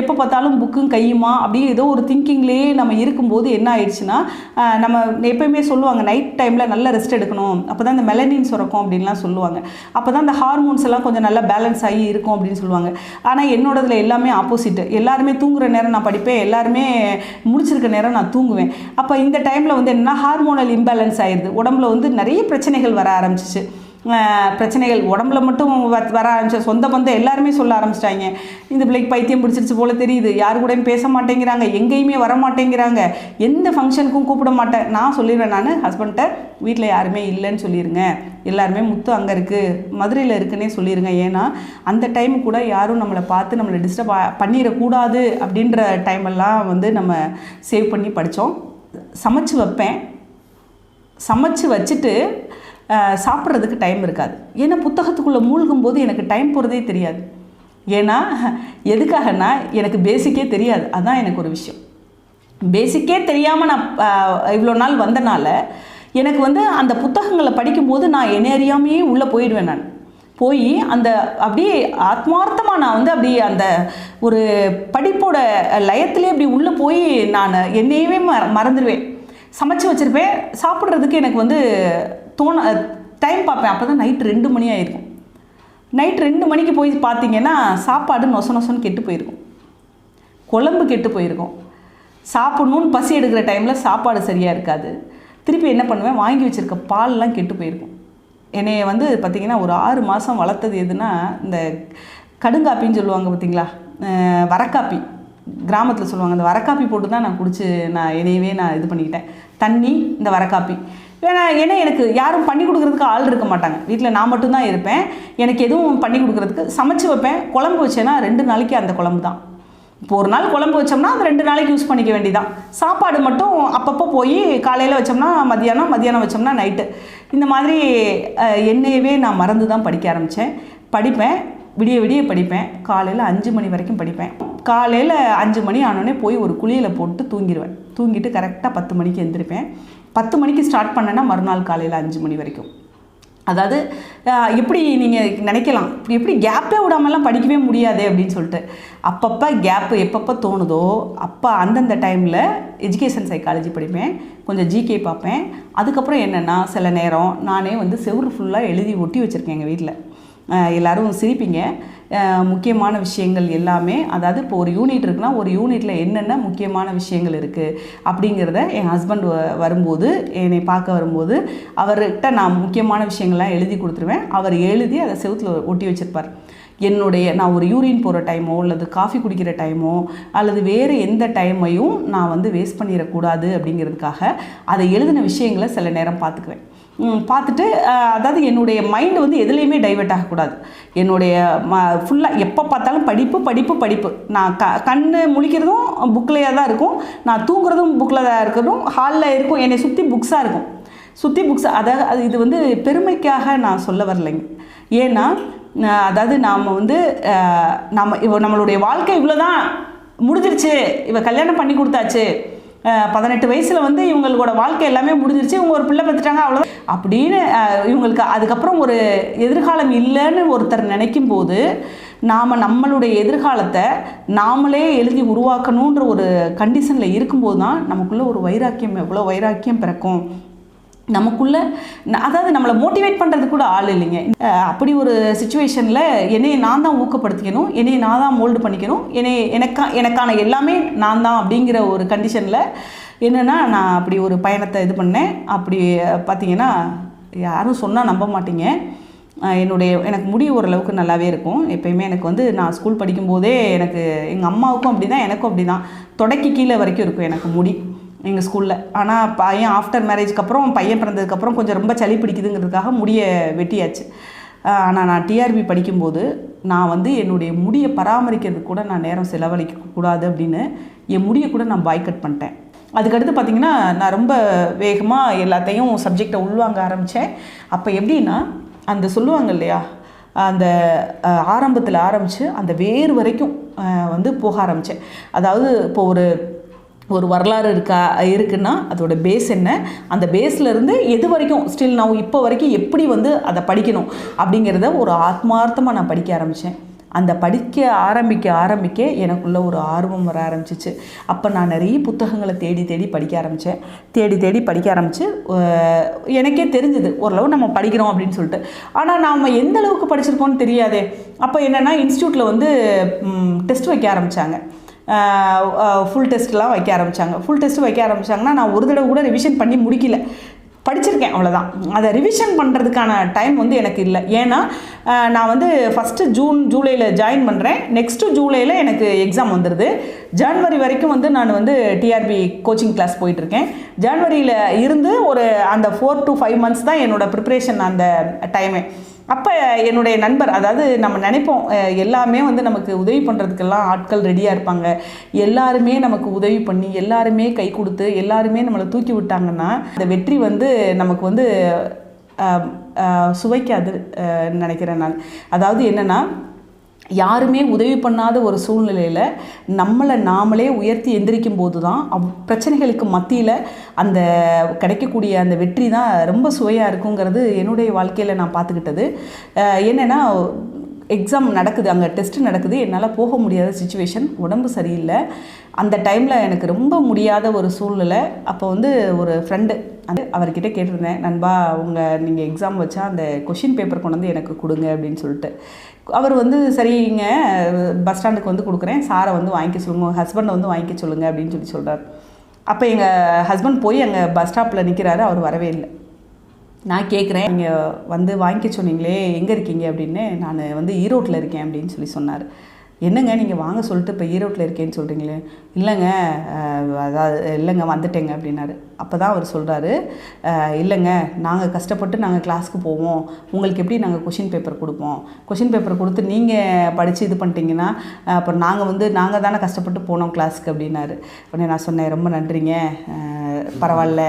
எப்போ பார்த்தாலும் புக்கும் கையுமா அப்படியே ஏதோ ஒரு திங்கிங்லேயே நம்ம இருக்கும்போது என்ன ஆயிடுச்சுன்னா, நம்ம எப்போயுமே சொல்லுவாங்க நைட் டைமில் நல்ல ரெஸ்ட் எடுக்கணும், அப்போ தான் இந்த மெலனின் சுரக்கும் அப்படின்லாம் சொல்லுவாங்க. அப்போ தான் இந்த ஹார்மோன்ஸ் எல்லாம் கொஞ்சம் நல்லா பேலன்ஸ் ஆகி இருக்கும் அப்படின்னு சொல்லுவாங்க. ஆனால் என்னோடதில் எல்லாமே ஆப்போசிட்டு. எல்லாருமே தூங்குகிற நேரம் நான் படிப்பேன், எல்லாருமே முடிச்சிருக்க நேரம் நான் தூங்குவேன். அப்போ இந்த டைமில் வந்து என்ன ஹார்மோனல் இம்பேலன்ஸ் ஆயிடுது, உடம்புல வந்து நிறைய பிரச்சனைகள் வர ஆரம்பிச்சிச்சு. பிரச்சனைகள் உடம்புல மட்டும் வர ஆரம்பிச்ச சொந்த பந்தம் எல்லாருமே சொல்ல ஆரம்பிச்சிட்டாங்க, இந்த பிள்ளைக்கு பைத்தியம் பிடிச்சிருச்சு போல் தெரியுது, யாரு கூடயும் பேச மாட்டேங்கிறாங்க, எங்கேயுமே வர மாட்டேங்கிறாங்க, எந்த ஃபங்க்ஷனுக்கும் கூப்பிட மாட்டேன். நான் சொல்லிடுவேன், நான் ஹஸ்பண்ட்டை வீட்டில் யாருமே இல்லைன்னு சொல்லிடுங்க, எல்லாருமே முத்து அங்கே இருக்குது மதுரையில் இருக்குன்னே சொல்லிடுங்க. ஏன்னா அந்த டைம் கூட யாரும் நம்மளை பார்த்து நம்மளை டிஸ்டர்ப் பண்ணிடக்கூடாது அப்படின்ற டைமெல்லாம் வந்து நம்ம சேவ் பண்ணி படித்தோம். சமைச்சு வைப்பேன், சமைச்சு வச்சுட்டு சாப்பிட்றதுக்கு டைம் இருக்காது. ஏன்னா புத்தகத்துக்குள்ளே மூழ்கும்போது எனக்கு டைம் போகிறதே தெரியாது. ஏன்னா எதுக்காகனா எனக்கு பேசிக்கே தெரியாது. அதுதான் எனக்கு ஒரு விஷயம். பேசிக்கே தெரியாமல் நான் இவ்வளோ நாள் வந்தனால எனக்கு வந்து அந்த புத்தகங்களை படிக்கும்போது நான் என்ன அறியாமையே உள்ளே போயிடுவேன். நான் போய் அந்த அப்படியே ஆத்மார்த்தமாக நான் வந்து அப்படியே அந்த ஒரு படிப்போட லயத்திலே அப்படி உள்ளே போய் நான் என்னையவே மறந்துடுவேன். சமைச்சு வச்சுருப்பேன், சாப்பிட்றதுக்கு எனக்கு வந்து டைம் பார்ப்பேன். அப்போ தான் நைட்டு 2 மணி ஆகிருக்கும். நைட் 2 மணிக்கு போய் பார்த்தீங்கன்னா சாப்பாடு நொசன்னு கெட்டு போயிருக்கும், குழம்பு கெட்டு போயிருக்கும். சாப்பிட்ணுன்னு பசி எடுக்கிற டைமில் சாப்பாடு சரியாக இருக்காது. திருப்பி என்ன பண்ணுவேன், வாங்கி வச்சுருக்க பால்லாம் கெட்டு போயிருக்கும். என்னைய வந்து பார்த்திங்கன்னா ஒரு 6 மாதம் வளர்த்தது எதுனா இந்த கடுங்காப்பின்னு சொல்லுவாங்க பார்த்திங்களா, வரக்காப்பி கிராமத்தில் சொல்லுவாங்க. அந்த வரக்காப்பி போட்டு தான் நான் குடிச்சு என்னையவே நான் இது பண்ணிக்கிட்டேன். தண்ணி, இந்த வரக்காப்பி. ஏன்னா எனக்கு யாரும் பண்ணி கொடுக்குறதுக்கு ஆள் இருக்க மாட்டாங்க. வீட்டில் நான் மட்டும்தான் இருப்பேன். எனக்கு எதுவும் பண்ணி கொடுக்குறதுக்கு சமைச்சு வைப்பேன். குழம்பு வச்சேன்னா 2 நாளைக்கு அந்த குழம்பு தான். இப்போ ஒரு நாள் குழம்பு வச்சோம்னா அது 2 நாளைக்கு யூஸ் பண்ணிக்க வேண்டியதான். சாப்பாடு மட்டும் அப்பப்போ போய் காலையில் வச்சோம்னா மதியானம் வச்சோம்னா நைட்டு. இந்த மாதிரி என்னையவே நான் மறந்து தான் படிக்க ஆரம்பித்தேன். படிப்பேன், விடிய படிப்பேன். காலையில் 5 மணி வரைக்கும் படிப்பேன். காலையில் 5 மணி ஆனோடனே போய் ஒரு குளியில் போட்டு தூங்கிடுவேன். தூங்கிட்டு கரெக்டாக 10 மணிக்கு எழுந்திருப்பேன். 10 மணிக்கு ஸ்டார்ட் பண்ணேன்னா மறுநாள் காலையில் 5 மணி வரைக்கும். அதாவது எப்படி நீங்கள் நினைக்கலாம், எப்படி கேப்பே விடாமலாம் படிக்கவே முடியாது அப்படின்னு சொல்லிட்டு, அப்பப்போ கேப்பு எப்பப்போ தோணுதோ அப்போ அந்தந்த டைமில் எஜுகேஷன் சைக்காலஜி படிப்பேன், கொஞ்சம் ஜிகே பார்ப்பேன். அதுக்கப்புறம் என்னென்னா சில நேரம் நானே வந்து செவுரு ஃபுல்லாக எழுதி ஒட்டி வச்சுருக்கேன் எங்கள் வீட்டில். எல்லோரும் சிரிப்பீங்க. முக்கியமான விஷயங்கள் எல்லாமே, அதாவது இப்போ ஒரு யூனிட் இருக்குன்னா ஒரு யூனிட்டில் என்னென்ன முக்கியமான விஷயங்கள் இருக்குது அப்படிங்கிறத என் ஹஸ்பண்ட் வரும்போது, என்னை பார்க்க வரும்போது அவர்கிட்ட நான் முக்கியமான விஷயங்கள்லாம் எழுதி கொடுத்துருவேன். அவர் எழுதி அதை செவுத்தில் ஒட்டி வச்சுருப்பார். நான் ஒரு யூரின் போகிற டைமோ அல்லது காஃபி குடிக்கிற டைமோ அல்லது வேறு எந்த டைமையும் நான் வந்து வேஸ்ட் பண்ணிடக்கூடாது அப்படிங்கிறதுக்காக அதை எழுதின விஷயங்களை சில நேரம் பார்த்துக்குவேன். பார்த்துட்டு அதாவது என்னுடைய மைண்டு வந்து எதுலேயுமே டைவெர்ட் ஆகக்கூடாது. என்னுடைய ஃபுல்லாக எப்போ பார்த்தாலும் படிப்பு. நான் கண் முழிக்கிறதும் புக்கிலேயே தான் இருக்கும், நான் தூங்குறதும் புக்கில் தான் இருக்கணும், ஹாலில் இருக்கும், என்னை சுற்றி புக்ஸாக இருக்கும். அதாவது இது வந்து பெருமைக்காக நான் சொல்ல வரலைங்க. ஏன்னா அதாவது நாம் வந்து நம்மளுடைய வாழ்க்கை இவ்வளோ தான் முடிஞ்சிருச்சு, கல்யாணம் பண்ணி கொடுத்தாச்சு, 18 வயசில் வந்து இவங்களோட வாழ்க்கை எல்லாமே முடிஞ்சிருச்சு, இவங்க ஒரு பிள்ளை பெற்றுட்டாங்க அவ்வளோ அப்படின்னு இவங்களுக்கு அதுக்கப்புறம் ஒரு எதிர்காலம் இல்லைன்னு ஒருத்தர் நினைக்கும் போது நம்மளுடைய எதிர்காலத்தை நாமளே எழுதி உருவாக்கணுன்ற ஒரு கண்டிஷனில் இருக்கும்போது தான் நமக்குள்ளே ஒரு எவ்வளோ வைராக்கியம் பிறக்கும். நமக்குள்ளே அதாவது நம்மளை மோட்டிவேட் பண்ணுறது கூட ஆள் இல்லைங்க. அப்படி ஒரு சுச்சுவேஷனில் என்னையை நான் தான் ஊக்கப்படுத்திக்கணும், என்னையை நான் தான் மோல்டு பண்ணிக்கணும், எனக்கான எல்லாமே நான் தான் அப்படிங்கிற ஒரு கண்டிஷனில் என்னென்னா நான் அப்படி ஒரு பயணத்தை இது பண்ணேன். அப்படி பார்த்திங்கன்னா யாரும் சொன்னால் நம்ப மாட்டீங்க, எனக்கு முடி ஓரளவுக்கு நல்லாவே இருக்கும். எப்பயுமே எனக்கு வந்து நான் ஸ்கூல் படிக்கும்போதே எனக்கு எங்கள் அம்மாவுக்கும் அப்படி தான், எனக்கும் அப்படி தான், தொடக்கி கீழே வரைக்கும் இருக்கும் எனக்கு முடி எங்கள் ஸ்கூலில். ஆனால் பையன் ஆஃப்டர் மேரேஜ்க்கு அப்புறம் பையன் பிறந்ததுக்கப்புறம் கொஞ்சம் ரொம்ப சளி பிடிக்குதுங்கிறதுக்காக முடியை வெட்டியாச்சு. ஆனால் நான் டிஆர்பி படிக்கும்போது நான் வந்து என்னுடைய முடியை பராமரிக்கிறதுக்கு கூட நான் நேரம் செலவழிக்கக்கூடாது அப்படின்னு என் முடியை கூட நான் பாய் கட் பண்ணிட்டேன். அதுக்கடுத்து பார்த்திங்கன்னா நான் ரொம்ப வேகமாக எல்லாத்தையும் சப்ஜெக்டை உள்வாங்க ஆரம்பித்தேன். அப்போ எப்படின்னா அந்த சொல்லுவாங்க இல்லையா, அந்த ஆரம்பத்தில் ஆரம்பித்து அந்த வேறு வரைக்கும் வந்து போக ஆரம்பித்தேன். அதாவது இப்போ ஒரு வரலாறு இருக்குன்னா அதோட பேஸ் என்ன, அந்த பேஸ்லேருந்து எது வரைக்கும் ஸ்டில் நான் இப்போ வரைக்கும் எப்படி வந்து அதை படிக்கணும் அப்படிங்கிறத ஒரு ஆத்மார்த்தமாக நான் படிக்க ஆரம்பித்தேன். அந்த படிக்க ஆரம்பிக்க எனக்குள்ள ஒரு ஆர்வம் வர ஆரம்பிச்சிச்சு. அப்போ நான் நிறைய புத்தகங்களை தேடி படிக்க ஆரம்பித்தேன். தேடி படிக்க ஆரம்பித்து எனக்கே தெரிஞ்சுது ஓரளவு நம்ம படிக்கிறோம் அப்படின்னு சொல்லிட்டு. ஆனால் நாம் எந்த அளவுக்கு படிச்சிருக்கோன்னு தெரியாதே. அப்போ என்னென்னா இன்ஸ்டியூட்டில் வந்து டெஸ்ட் வைக்க ஆரம்பித்தாங்க, ஃபுல் டெஸ்ட்லாம் வைக்க ஆரம்பித்தாங்க. ஃபுல் டெஸ்ட் வைக்க ஆரம்பித்தாங்கன்னா நான் ஒரு தடவை கூட ரிவிஷன் பண்ணி முடிக்கல, படிச்சிருக்கேன் அவ்வளோதான். அதை ரிவிஷன் பண்ணுறதுக்கான டைம் வந்து எனக்கு இல்லை. ஏன்னா நான் வந்து ஃபஸ்ட்டு ஜூலையில் ஜாயின் பண்ணுறேன், நெக்ஸ்ட்டு ஜூலையில் எனக்கு எக்ஸாம் வந்துடுது. ஜான்வரி வரைக்கும் வந்து நான் வந்து டிஆர்பி கோச்சிங் கிளாஸ் போயிட்டுருக்கேன். ஜான்வரியில் இருந்து ஒரு அந்த 4 to 5 months தான் என்னோடய ப்ரிப்ரேஷன் அந்த டைமே. அப்போ என்னுடைய நண்பர், அதாவது நம்ம நினைப்போம் எல்லாமே வந்து நமக்கு உதவி பண்ணுறதுக்கெல்லாம் ஆட்கள் ரெடியாக இருப்பாங்க, எல்லாருமே நமக்கு உதவி பண்ணி எல்லாருமே கை கொடுத்து எல்லாருமே நம்மளை தூக்கி விட்டாங்கன்னா அந்த வெற்றி வந்து நமக்கு வந்து சுவைக்காது நினைக்கிறேன் நான். அதாவது என்னென்னா யாருமே உதவி பண்ணாத ஒரு சூழ்நிலையில் நம்மளை நாமளே உயர்த்தி எந்திரிக்கும் போது தான் பிரச்சனைகளுக்கு மத்தியில் அந்த கிடைக்கக்கூடிய அந்த வெற்றி தான் ரொம்ப சுவையாக இருக்குங்கிறது என்னுடைய வாழ்க்கையில் நான் பார்த்துக்கிட்டது. என்னென்னா எக்ஸாம் நடக்குது, அங்கே டெஸ்ட் நடக்குது, என்னால் போக முடியாத சுச்சுவேஷன், உடம்பு சரியில்லை. அந்த டைமில் எனக்கு ரொம்ப முடியாத ஒரு சூழ்நிலை. அப்போ வந்து ஒரு ஃப்ரெண்டு அவர்கிட்ட கேட்டிருந்தேன், நண்பா நீங்கள் எக்ஸாம் வச்சா அந்த கொஷின் பேப்பர் கொண்டு வந்து எனக்கு கொடுங்க அப்படின்னு சொல்லிட்டு. அவர் வந்து சரிங்க பஸ் ஸ்டாண்டுக்கு வந்து கொடுக்குறேன், சாரை வந்து வாங்கிக்க சொல்லுங்கள், ஹஸ்பண்டை வந்து வாங்கிக்க சொல்லுங்கள் அப்படின்னு சொல்கிறார். அப்போ எங்கள் ஹஸ்பண்ட் போய் அங்கே பஸ் ஸ்டாப்பில் நிற்கிறாரு, அவர் வரவே இல்லை. நான் கேட்குறேன், நீங்கள் வந்து வாங்கிக்க சொன்னீங்களே எங்கே இருக்கீங்க அப்படின்னு. நான் வந்து ஈரோட்டில் இருக்கேன் அப்படின்னு சொன்னார். என்னங்க நீங்கள் வாங்க சொல்லிட்டு இப்போ ஈரோட்டில் இருக்கேன்னு சொல்கிறீங்களே? இல்லைங்க அதாவது இல்லைங்க வந்துட்டேங்க அப்படின்னாரு. அப்போ தான் அவர் சொல்கிறாரு, இல்லைங்க நாங்கள் கஷ்டப்பட்டு நாங்கள் கிளாஸ்க்கு போவோம், உங்களுக்கு எப்படி நாங்கள் கொஷின் பேப்பர் கொடுப்போம், கொஷின் பேப்பர் கொடுத்து நீங்கள் படித்து இது பண்ணிட்டீங்கன்னா அப்புறம் நாங்கள் தானே கஷ்டப்பட்டு போனோம் கிளாஸுக்கு அப்படின்னாரு. உடனே நான் சொன்னேன், ரொம்ப நன்றிங்க, பரவாயில்ல,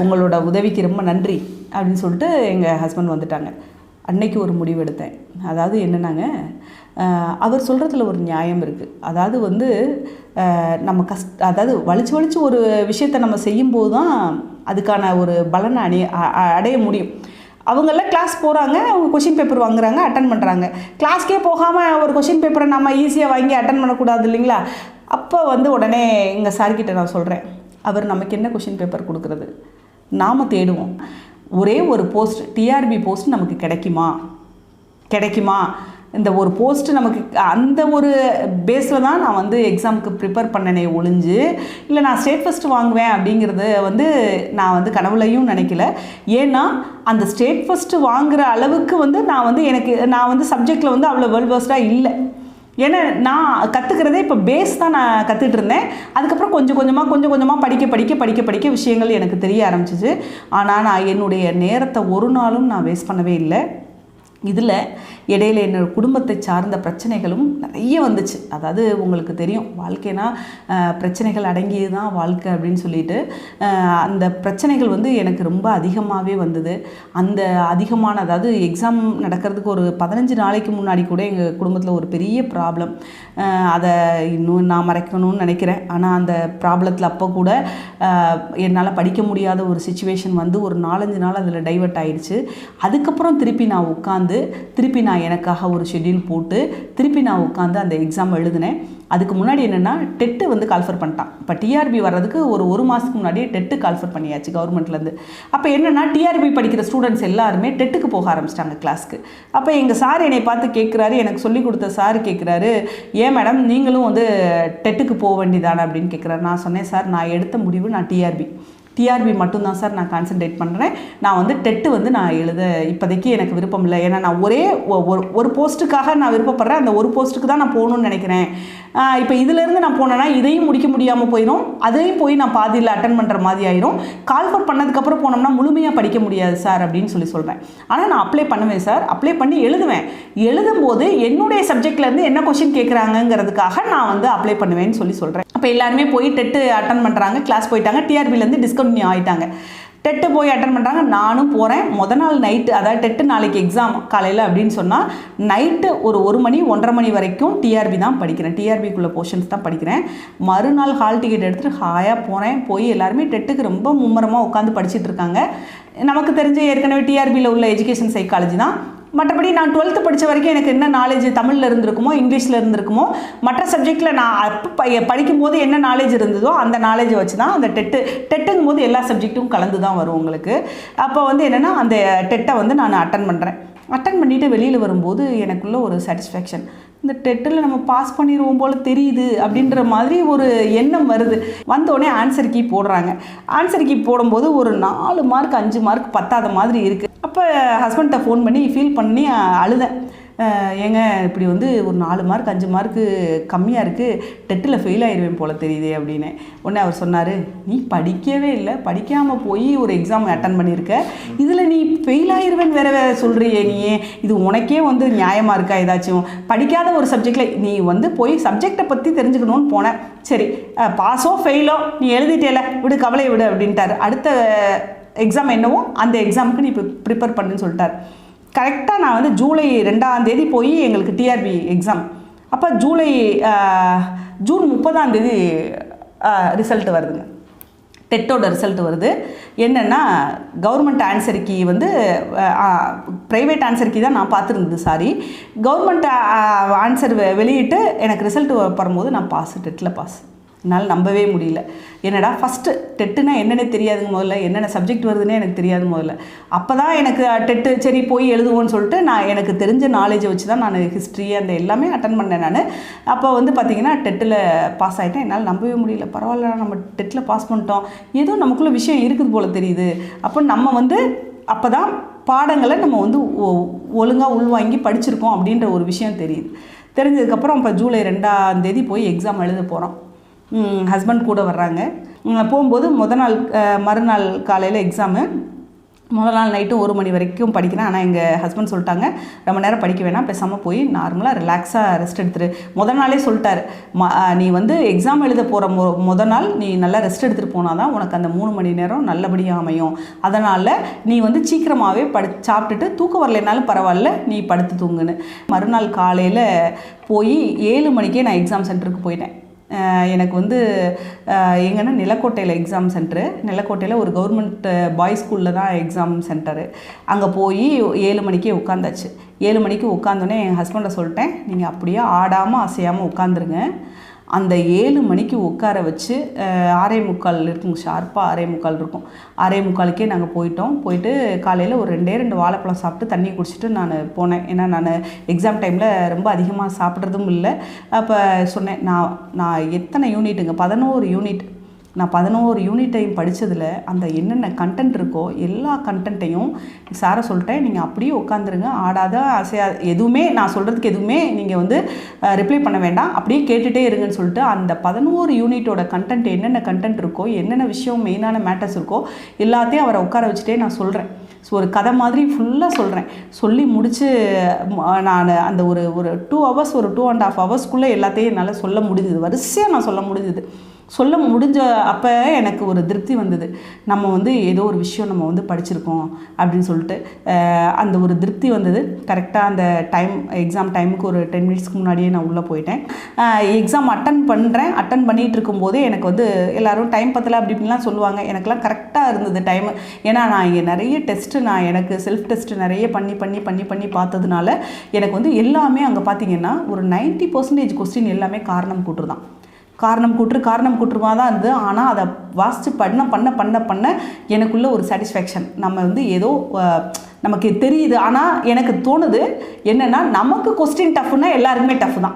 உங்களோட உதவிக்கு ரொம்ப நன்றி அப்படின்னு சொல்லிட்டு எங்கள் ஹஸ்பண்ட் வந்துட்டாங்க. அன்னைக்கு ஒரு முடிவு எடுத்தேன். அதாவது என்னன்னாங்க, அவர் சொல்கிறதுல ஒரு நியாயம் இருக்குது. அதாவது வந்து நம்ம அதாவது வலிச்சு ஒரு விஷயத்தை நம்ம செய்யும்போது தான் அதுக்கான ஒரு பலனை அடைய முடியும். அவங்கெல்லாம் கிளாஸ் போகிறாங்க, அவங்க கொஷின் பேப்பர் வாங்குறாங்க, அட்டன் பண்ணுறாங்க. கிளாஸ்க்கே போகாமல் ஒரு கொஷின் பேப்பரை நம்ம ஈஸியாக வாங்கி அட்டன் பண்ணக்கூடாது இல்லைங்களா? அப்போ வந்து உடனே எங்கள் சார்கிட்ட நான் சொல்கிறேன், அவர் நமக்கு என்ன கொஷின் பேப்பர் கொடுக்குறது, நாம் தேடுவோம். ஒரே ஒரு போஸ்ட், டிஆர்பி போஸ்ட் நமக்கு கிடைக்குமா, இந்த ஒரு போஸ்ட்டு நமக்கு அந்த ஒரு பேஸில் தான் நான் வந்து எக்ஸாமுக்கு ப்ரிப்பேர் பண்ணனே ஒழிஞ்சு, இல்லை நான் ஸ்டேட் ஃபஸ்ட்டு வாங்குவேன் அப்படிங்கிறது வந்து நான் வந்து கனவுலையும் நினைக்கல. ஏன்னா அந்த ஸ்டேட் ஃபஸ்ட்டு வாங்குகிற அளவுக்கு வந்து நான் வந்து சப்ஜெக்டில் வந்து அவ்வளோ வெல் வெர்ஸ்டாக இல்லை. ஏன்னா நான் கற்றுக்கிறதே இப்போ பேஸ் தான் நான் கற்றுட்டு இருந்தேன். அதுக்கப்புறம் கொஞ்சம் கொஞ்சமாக படிக்க விஷயங்கள் எனக்கு தெரிய ஆரம்பிச்சிச்சு. ஆனால் நான் என்னுடைய நேரத்தை ஒரு நாளும் நான் வேஸ்ட் பண்ணவே இல்லை. இதில் இடையில என்னோட குடும்பத்தை சார்ந்த பிரச்சனைகளும் நிறைய வந்துச்சு. அதாவது உங்களுக்கு தெரியும், வாழ்க்கைனா பிரச்சனைகள் அடங்கியது தான் வாழ்க்கை அப்படின்னு சொல்லிட்டு அந்த பிரச்சனைகள் வந்து எனக்கு ரொம்ப அதிகமாகவே வந்தது. அந்த அதிகமான, அதாவது எக்ஸாம் நடக்கிறதுக்கு ஒரு 15 நாளைக்கு முன்னாடி கூட எங்கள் குடும்பத்தில் ஒரு பெரிய ப்ராப்ளம். அதை இன்னும் நான் மறைக்கணும்னு நினைக்கிறேன். ஆனால் அந்த ப்ராப்ளத்தில் அப்போ கூட என்னால் படிக்க முடியாத ஒரு சிச்சுவேஷன் வந்து ஒரு 4-5 நாள் அதில் டைவர்ட் ஆகிடுச்சு. அதுக்கப்புறம் திருப்பி நான் உட்காந்து நான் எனக்காக ஒரு ஷெட்யூல் போட்டு திருப்பி நான் உட்காந்து அந்த எக்ஸாம் எழுதினேன். அதுக்கு முன்னாடி என்னென்னா டெட்டு வந்து கால்ஃபர் பண்ணிட்டான். இப்போ டிஆர்பி வர்றதுக்கு ஒரு மாதத்துக்கு முன்னாடியே டெட்டு கால்ஃபர் பண்ணியாச்சு கவர்மெண்ட்லேருந்து. அப்போ என்னென்னா டிஆர்பி படிக்கிற ஸ்டூடெண்ட்ஸ் எல்லாருமே டெட்டுக்கு போக ஆரம்பிச்சிட்டாங்க கிளாஸ்க்கு. அப்போ எங்கள் சார் என்னை பார்த்து கேட்குறாரு, எனக்கு சொல்லிக் கொடுத்த சார் கேட்குறாரு, ஏன் மேடம் நீங்களும் வந்து டெட்டுக்கு போக வேண்டியதானே அப்படின்னு கேட்குறாரு. நான் சொன்னேன், சார் நான் எடுத்த முடிவு நான் டிஆர்பி மட்டும்தான் சார் நான் கான்சன்ட்ரேட் பண்ணுறேன். நான் வந்து டெட்டு வந்து நான் இப்போதைக்கு எனக்கு விருப்பம் இல்லை. ஏன்னா நான் ஒரு போஸ்ட்டுக்காக நான் விருப்பப்படுறேன். அந்த ஒரு போஸ்ட்டுக்கு தான் நான் போகணுன்னு நினைக்கிறேன். இப்போ இதிலேருந்து நான் போனேன்னா இதையும் முடிக்க முடியாமல் போயிடும், அதையும் போய் நான் பாதியில் அட்டன் பண்ணுற மாதிரி ஆயிரும். கால்ஃபர் பண்ணதுக்கப்புறம் போனோம்னா முழுமையாக படிக்க முடியாது சார் அப்படின்னு சொல்கிறேன். ஆனால் நான் அப்ளை பண்ணுவேன் சார், அப்ளை பண்ணி எழுதுவேன். எழுதும்போது என்னுடைய சப்ஜெக்ட்லேருந்து என்ன கொஷின் கேட்குறாங்கங்கிறதுக்காக நான் வந்து அப்ளை பண்ணுவேன்னு சொல்கிறேன். அப்போ எல்லாருமே போய் டெட்டு அட்டன் பண்ணுறாங்க, கிளாஸ் போயிட்டாங்க. டிஆர்பிலேருந்து டிஸ்கண்டினியூ ஆகிட்டாங்க. டெட்டு போய் அட்டன் பண்ணுறாங்க, நானும் போகிறேன். நாள் நைட்டு, அதாவது டெட்டு நாளைக்கு எக்ஸாம் காலையில் அப்படின்னு சொன்னால் நைட்டு ஒரு மணி 1:30 மணி வரைக்கும் டிஆர்பி தான் படிக்கிறேன். டிஆர்பிக்குள்ளே போர்ஷன்ஸ் தான் படிக்கிறேன். மறுநாள் ஹால் டிக்கெட் எடுத்துகிட்டு ஹாயாக போகிறேன். போய் எல்லாருமே டெட்டுக்கு ரொம்ப மும்முரமாக உட்காந்து படிச்சுட்டு இருக்காங்க. நமக்கு தெரிஞ்ச ஏற்கனவே டிஆர்பியில் உள்ள எஜுகேஷன் சைக்காலஜி தான். மற்றபடி நான் 12th படித்த வரைக்கும் எனக்கு என்ன நாலேஜ் தமிழில் இருந்திருக்குமோ இங்கிலீஷில் இருந்திருக்குமோ மற்ற சப்ஜெக்டில் நான் அப்போ படிக்கும்போது என்ன நாலேஜ் இருந்ததோ அந்த நாலேஜை வச்சு தான் அந்த டெட்டுங்கும் போது எல்லா சப்ஜெக்ட்டும் கலந்து தான் வரும் உங்களுக்கு. அப்போ வந்து என்னென்னா அந்த டெட்டை வந்து நான் அட்டன் பண்ணிவிட்டு வெளியில் வரும்போது எனக்குள்ள ஒரு சாட்டிஸ்ஃபேக்ஷன், இந்த டெட்டில் நம்ம பாஸ் பண்ணிடுவோம் போல் தெரியுது அப்படின்ற மாதிரி ஒரு எண்ணம் வருது. வந்தோடனே ஆன்சர் கீ போடுறாங்க. ஆன்சர் கீ போடும்போது ஒரு 4 மார்க் 5 மார்க் பத்தாத மாதிரி இருக்குது. அப்போ ஹஸ்பண்ட்டை ஃபோன் பண்ணி ஃபீல் பண்ணி அழுதேன். ஏங்க இப்படி வந்து ஒரு 4 மார்க் 5 மார்க்கு கம்மியாக இருக்குது, டெட்டில் ஃபெயில் ஆயிடுவேன் போல் தெரியுது அப்படின்னு. உடனே அவர் சொன்னார், நீ படிக்கவே இல்லை, படிக்காமல் போய் ஒரு எக்ஸாம் அட்டன் பண்ணியிருக்க, இதில் நீ ஃபெயில் ஆயிடுவேன்னு வேற சொல்கிறியே, நீ இது உனக்கே வந்து நியாயமாக இருக்கா? ஏதாச்சும் படிக்காத ஒரு சப்ஜெக்டில் நீ வந்து போய் சப்ஜெக்டை பற்றி தெரிஞ்சுக்கணும்னு போனேன். சரி பாஸோ ஃபெயிலோ நீ எழுதிட்டேல, விடு கவலையை விடு அப்படின்ட்டார். அடுத்த எக்ஸாம் என்னவோ அந்த எக்ஸாமுக்கு நீ ப்ரிப்பேர் பண்ணுன்னு சொல்லிட்டார். கரெக்டாக நான் வந்து ஜூலை 2ஆம் தேதி போய் எங்களுக்கு டிஆர்பி எக்ஸாம். அப்போ ஜூன் 30ஆம் தேதி ரிசல்ட் வருதுங்க. டெட்டோட ரிசல்ட் வருது. என்னென்னா கவர்மெண்ட் ஆன்சர் கீ வந்து ப்ரைவேட் ஆன்சர் கீ தான் நான் பார்த்துருந்தது. சாரி, கவர்மெண்ட் ஆன்சர் வெளியிட்டு எனக்கு ரிசல்ட் வரும்போது நான் டெட்டில் பாஸ். என்னால் நம்பவே முடியல. என்னடா ஃபஸ்ட்டு டெட்டுனா என்னென்ன தெரியாதுங்க, முதல்ல என்னென்ன சப்ஜெக்ட் வருதுன்னே எனக்கு தெரியாது முதல்ல. அப்போ தான் எனக்கு டெட்டு சரி போய் எழுதுவோன்னு சொல்லிட்டு நான் எனக்கு தெரிஞ்ச நாலேஜை வச்சு தான் நான் ஹிஸ்ட்ரி அந்த எல்லாமே அட்டன் பண்ணேன் நான். அப்போ வந்து பார்த்திங்கன்னா டெட்டில் பாஸ் ஆகிட்டேன். என்னால் நம்பவே முடியல. பரவாயில்ல, நம்ம டெட்டில் பாஸ் பண்ணிட்டோம், ஏதோ நமக்குள்ளே விஷயம் இருக்குது போல் தெரியுது. அப்போ நம்ம வந்து அப்போ தான் பாடங்களை நம்ம வந்து ஒழுங்காக உள்வாங்கி படிச்சிருக்கோம் அப்படின்ற ஒரு விஷயம் தெரியுது. தெரிஞ்சதுக்கப்புறம் இப்போ ஜூலை 2ஆம் தேதி போய் எக்ஸாம் எழுத போகிறோம். ஹஸ்பண்ட் கூட வர்றாங்க. போகும்போது மறுநாள் காலையில் எக்ஸாமு. முதல் நாள் நைட்டு 1 மணி வரைக்கும் படிக்கிறேன். ஆனால் எங்கள் ஹஸ்பண்ட் சொல்லிட்டாங்க, ரொம்ப நேரம் படிக்க வேணாம், பேசாமல் போய் நார்மலாக ரிலாக்ஸாக ரெஸ்ட் எடுத்துரு. முதல் நாளே சொல்லிட்டார், நீ வந்து எக்ஸாம் எழுத போகிற முதல் நாள் நீ நல்லா ரெஸ்ட் எடுத்துகிட்டு போனால் தான் உனக்கு அந்த 3 மணி நேரம் நல்லபடியாக அமையும். அதனால் நீ வந்து சீக்கிரமாகவே சாப்பிட்டுட்டு தூக்கம் வரலைனாலும் பரவாயில்ல, நீ படுத்து தூங்குன்னு. மறுநாள் காலையில் போய் 7 மணிக்கே நான் எக்ஸாம் சென்டருக்கு போயிட்டேன். எனக்கு வந்து எங்கன்னா நிலக்கோட்டையில் எக்ஸாம் சென்டரு. நிலக்கோட்டையில் ஒரு கவர்மெண்ட் பாய்ஸ் ஸ்கூலில் தான் எக்ஸாம் சென்டரு. அங்கே போய் 7 மணிக்கே உட்காந்தாச்சு. 7 மணிக்கு உட்காந்தோடனே என் ஹஸ்பண்டை சொல்லிட்டேன், நீங்கள் அப்படியே ஆடாமல் அசையாமல் உட்காந்துருங்க. அந்த 7 மணிக்கு உட்கார வச்சு 6:45 இருக்கும், ஷார்ப்பாக 6:45 இருக்கும். 6:45க்கே நாங்கள் போயிட்டு காலையில் ஒரு 2 வாழைப்பழம் சாப்பிட்டு தண்ணி குடிச்சிட்டு நான் போனேன். ஏன்னா நான் எக்ஸாம் டைமில் ரொம்ப அதிகமாக சாப்பிட்றதும் இல்லை. அப்போ சொன்னேன், நான் எத்தனை யூனிட்டுங்க, 11 யூனிட். நான் 11 யூனிட்டையும் படித்ததில் அந்த என்னென்ன கண்டென்ட் இருக்கோ எல்லா கண்டென்ட்டையும் சாரை சொல்லிட்டேன், நீங்கள் அப்படியே உட்காந்துருங்க, ஆடாத அசையா எதுவுமே நான் சொல்கிறதுக்கு எதுவுமே நீங்கள் வந்து ரிப்ளை பண்ண வேண்டாம், அப்படியே கேட்டுகிட்டே இருங்கன்னு சொல்லிட்டு அந்த 11 யூனிட்டோட கண்டென்ட் என்னென்ன கண்டென்ட் இருக்கோ, என்னென்ன விஷயம் மெயினான மேட்டர்ஸ் இருக்கோ எல்லாத்தையும் அவரை உட்கார வச்சுட்டே நான் சொல்கிறேன். ஸோ ஒரு கதை மாதிரி ஃபுல்லாக சொல்கிறேன். சொல்லி முடித்து நான் அந்த ஒரு 2 ஹவர்ஸ், ஒரு 2.5 ஹவர்ஸ்க்குள்ளே எல்லாத்தையும் என்னால் சொல்ல முடிஞ்சுது. வரிசையாக நான் சொல்ல முடிஞ்சுது. சொல்ல முடிஞ்ச அப்போ எனக்கு ஒரு திருப்தி வந்தது. நம்ம வந்து ஏதோ ஒரு விஷயம் நம்ம வந்து படிச்சிருக்கோம் அப்படின்னு சொல்லிட்டு அந்த ஒரு திருப்தி வந்தது. கரெக்டாக அந்த எக்ஸாம் டைமுக்கு ஒரு 10 மினிட்ஸ்க்கு முன்னாடியே நான் உள்ளே போயிட்டேன். எக்ஸாம் அட்டன் பண்ணிகிட்டு இருக்கும்போதே எனக்கு வந்து எல்லோரும் டைம் பத்தலை அப்படி இப்படின்லாம் சொல்லுவாங்க. எனக்குலாம் கரெக்டாக இருந்தது டைமு. ஏன்னா நான் இங்கே நிறைய டெஸ்ட்டு, நான் எனக்கு செல்ஃப் டெஸ்ட்டு நிறைய பண்ணி பார்த்ததுனால எனக்கு வந்து எல்லாமே அங்கே பார்த்திங்கன்னா ஒரு 90% கொஸ்டின் எல்லாமே காரணம் கூற்றுமாக தான் இருந்தது. ஆனால் அதை வாசித்து பண்ண எனக்குள்ள ஒரு சாட்டிஸ்ஃபேக்ஷன். நம்ம வந்து ஏதோ நமக்கு தெரியுது. ஆனால் எனக்கு தோணுது என்னென்னா, நமக்கு கொஸ்டின் டஃப்னா எல்லாருக்குமே டஃப் தான்.